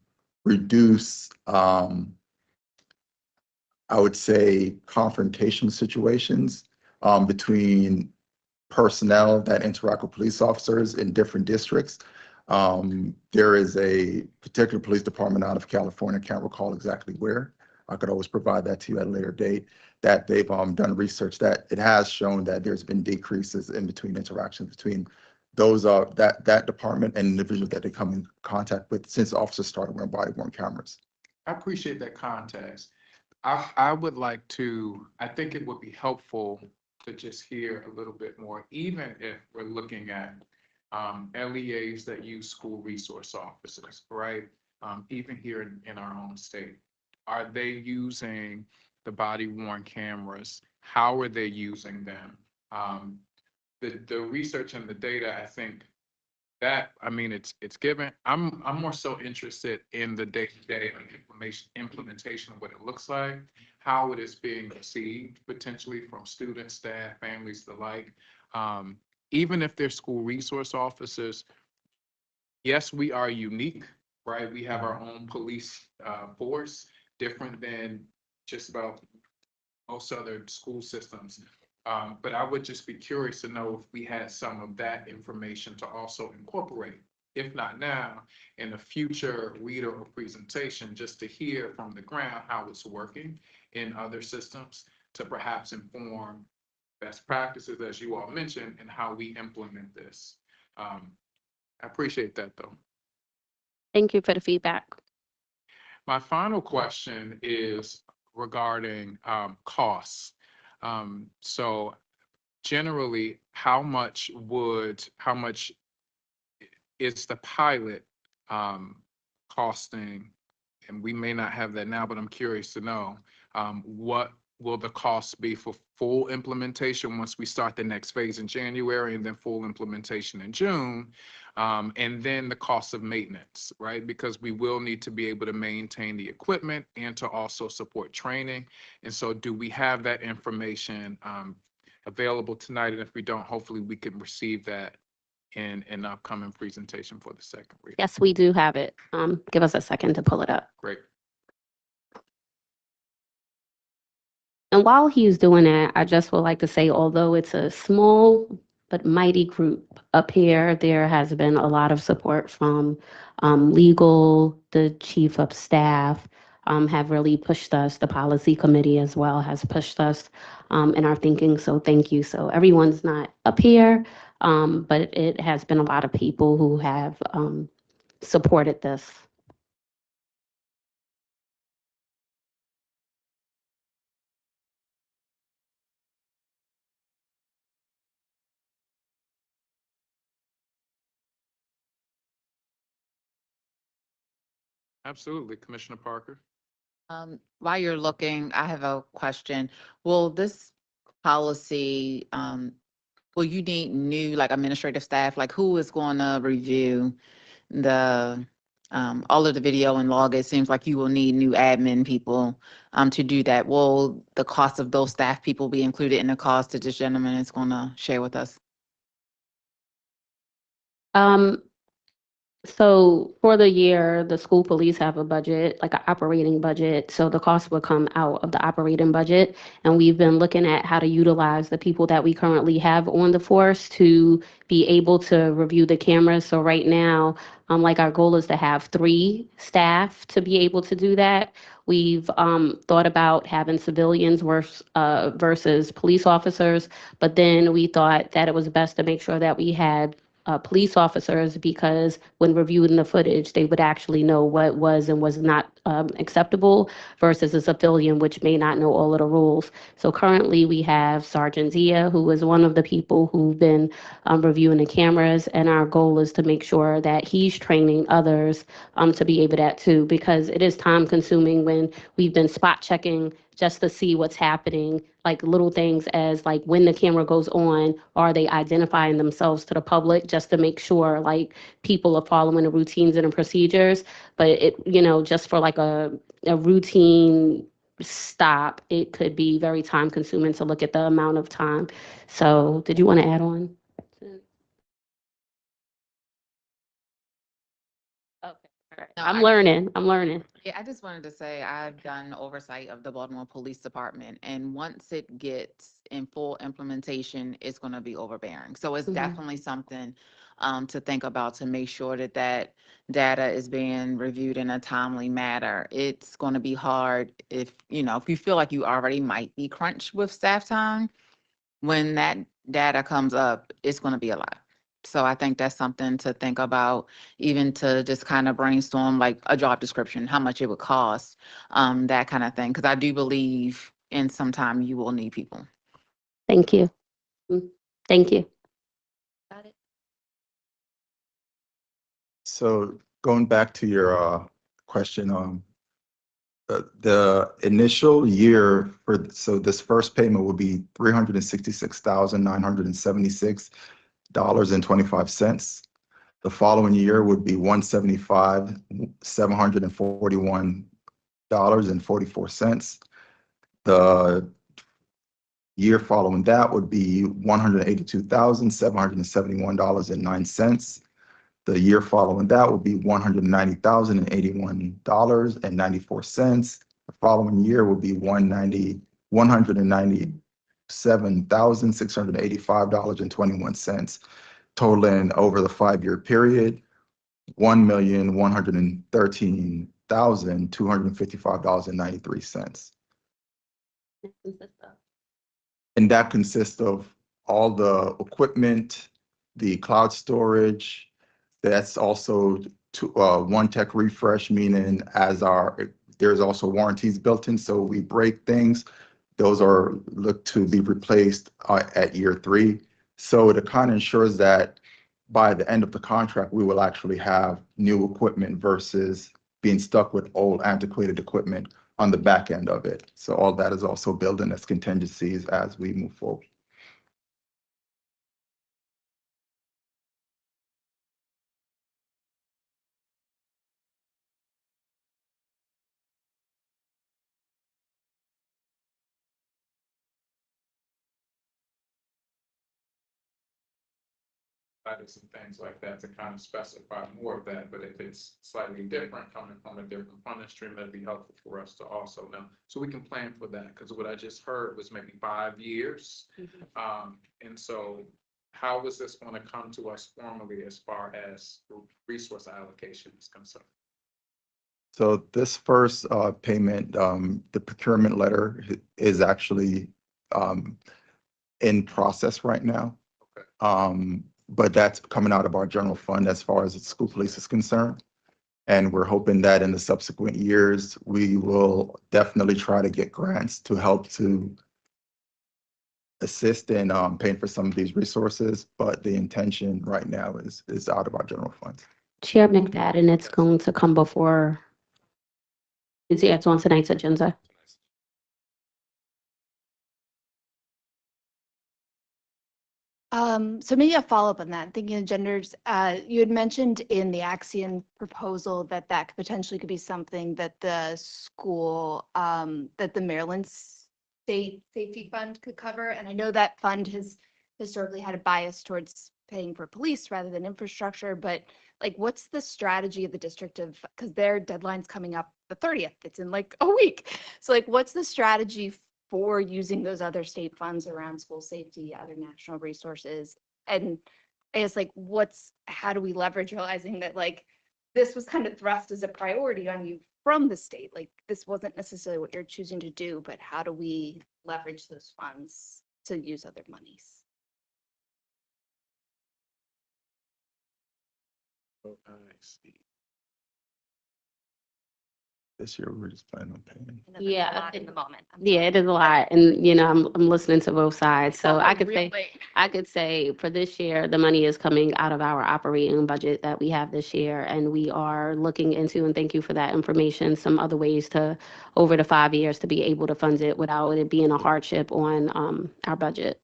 reduce, I would say, confrontational situations between personnel that interact with police officers in different districts. There is a particular police department out of California, can't recall exactly where. I could always provide that to you at a later date, that they've done research that it has shown that there's been decreases in between interactions between those that department and individuals that they come in contact with since officers started wearing body-worn cameras. I appreciate that context. I would like to, I think it would be helpful to just hear a little bit more, even if we're looking at LEAs that use school resource officers, right? Even here in our own state. Are they using the body-worn cameras? How are they using them? The research and the data, I think that, I mean, it's given. I'm more so interested in the day-to-day implementation of what it looks like, how it is being received potentially from students, staff, families, the like. Even if they're school resource officers, yes, we are unique, right? We have our own police force, different than just about most other school systems. But I would just be curious to know if we had some of that information to also incorporate, if not now, in a future reader or presentation, just to hear from the ground how it's working in other systems to perhaps inform best practices, as you all mentioned, and how we implement this. I appreciate that, though. Thank you for the feedback. My final question is regarding costs. So generally, how much is the pilot costing? And we may not have that now, but I'm curious to know what will the costs be for full implementation once we start the next phase in January, and then full implementation in June, and then the cost of maintenance, right? Because we will need to be able to maintain the equipment and to also support training. And so do we have that information available tonight? And if we don't, hopefully we can receive that in an upcoming presentation for the second read. Yes, we do have it. Give us a second to pull it up. Great. And while he's doing that, I just would like to say, although it's a small but mighty group up here, there has been a lot of support from legal, the chief of staff have really pushed us. The policy committee as well has pushed us in our thinking. So thank you. So everyone's not up here, but it has been a lot of people who have supported this. Absolutely. Commissioner Parker. While you're looking, I have a question. Will this policy, will you need new like administrative staff? Like who is going to review the all of the video and log? It seems like you will need new admin people to do that. Will the cost of those staff people be included in the cost that this gentleman is going to share with us? So for the year, the school police have a budget, like an operating budget. So the cost would come out of the operating budget. And we've been looking at how to utilize the people that we currently have on the force to be able to review the cameras. So right now, like our goal is to have 3 staff to be able to do that. We've thought about having civilians versus police officers, but then we thought that it was best to make sure that we had police officers, because when reviewing the footage, they would actually know what was and was not acceptable versus a civilian, which may not know all of the rules. So currently we have Sergeant Zia, who is one of the people who've been reviewing the cameras. And our goal is to make sure that he's training others to be able to too, because it is time consuming when we've been spot checking just to see what's happening, like little things as like when the camera goes on, are they identifying themselves to the public just to make sure like people are following the routines and the procedures. But it, you know, just for like a routine stop, it could be very time consuming to look at the amount of time. So did you want to add on? Okay. All right. No, I'm learning. I'm learning. Yeah, I just wanted to say I've done oversight of the Baltimore Police Department, and once it gets in full implementation, it's going to be overbearing. So it's Mhm. definitely something to think about to make sure that that data is being reviewed in a timely manner. It's going to be hard if, you know, if you feel like you already might be crunched with staff time, when that data comes up, it's going to be a lot. So I think that's something to think about, even to just kind of brainstorm like a job description, how much it would cost, that kind of thing. Because I do believe in some time you will need people. Thank you. Thank you. Got it. So going back to your question, the initial year for, so this first payment would be $366,976.25. The following year would be $175,741.44. The year following that would be $182,771.09. The year following that would be $190,081.94. The following year would be $197,685.21, totaling over the 5-year period, $1,113,255.93. And that consists of all the equipment, the cloud storage. That's also one tech refresh, meaning there's also warranties built in. So we break things, those are looked to be replaced at year 3. So it kind of ensures that by the end of the contract, we will actually have new equipment versus being stuck with old antiquated equipment on the back end of it. So all that is also built in as contingencies as we move forward. Some things like that to kind of specify more of that, but if it's slightly different coming from a different funding stream, that'd be helpful for us to also know. So we can plan for that, because what I just heard was maybe 5 years. And so how is this going to come to us formally as far as resource allocation is concerned? So this first payment, the procurement letter is actually in process right now. Okay. But that's coming out of our general fund as far as the school police is concerned. And we're hoping that in the subsequent years, we will definitely try to get grants to help to assist in paying for some of these resources. But the intention right now is out of our general funds. Chair McFadden, it's going to come before, it's on tonight's agenda. So maybe a follow-up on that, thinking of genders, you had mentioned in the Axion proposal that could potentially be something that the school, that the Maryland State Safety Fund could cover. And I know that fund has historically had a bias towards paying for police rather than infrastructure, but like, what's the strategy of the district because their deadline's coming up the 30th, it's in like a week. So like, what's the strategy for using those other state funds around school safety, other national resources? And I guess like, how do we leverage realizing that like, this was kind of thrust as a priority on you from the state? Like, this wasn't necessarily what you're choosing to do, but how do we leverage those funds to use other monies? Oh, I see. This year, we're just planning on paying. Yeah. In the moment. Yeah, it is a lot, and I'm listening to both sides, so I could say, Really? I could say for this year, the money is coming out of our operating budget that we have this year, and we are looking into, and thank you for that information, some other ways to, over the 5 years, to be able to fund it without it being a hardship on, our budget.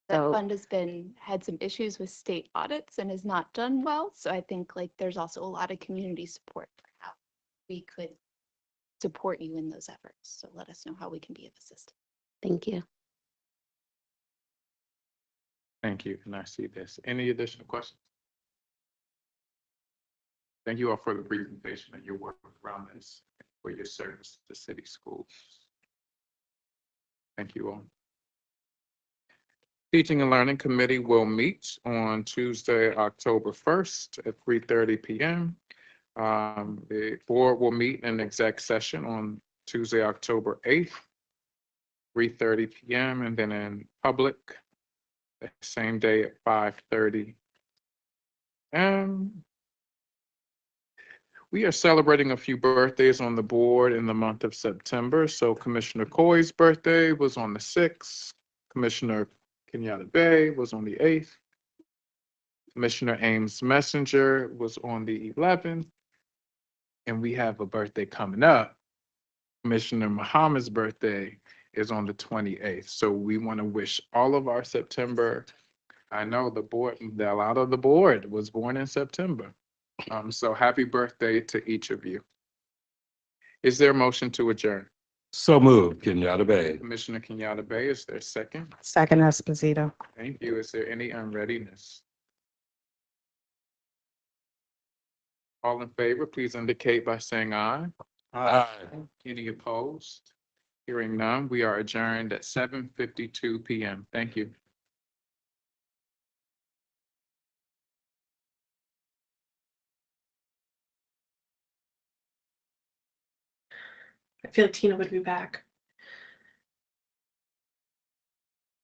That So, fund had some issues with state audits and has not done well. So I think like there's also a lot of community support for how we could support you in those efforts. So let us know how we can be of assistance. thank you. Thank you, and I see this. Any additional questions? Thank you all for the presentation and your work around this, for your service to city schools. Thank you all. Teaching and Learning Committee will meet on Tuesday, October 1st at 3:30 p.m. The board will meet in exec session on Tuesday, October 8th, 3:30 p.m. and then in public the same day at 5:30. We are celebrating a few birthdays on the board in the month of September. So Commissioner Coy's birthday was on the 6th. Commissioner Kenyatta Bay was on the 8th. Commissioner Ames Messenger was on the 11th. And we have a birthday coming up. Commissioner Muhammad's birthday is on the 28th. So we want to wish all of our September, I know the board, a lot of the board was born in September. So happy birthday to each of you. Is there a motion to adjourn? So moved, Kenyatta Bay. Commissioner Kenyatta Bay, is there a second? Second, Esposito. Thank you. Is there any unreadiness? All in favor, please indicate by saying aye. Aye. Any opposed? Hearing none, we are adjourned at 7:52 p.m. Thank you. I feel like Tina would be back.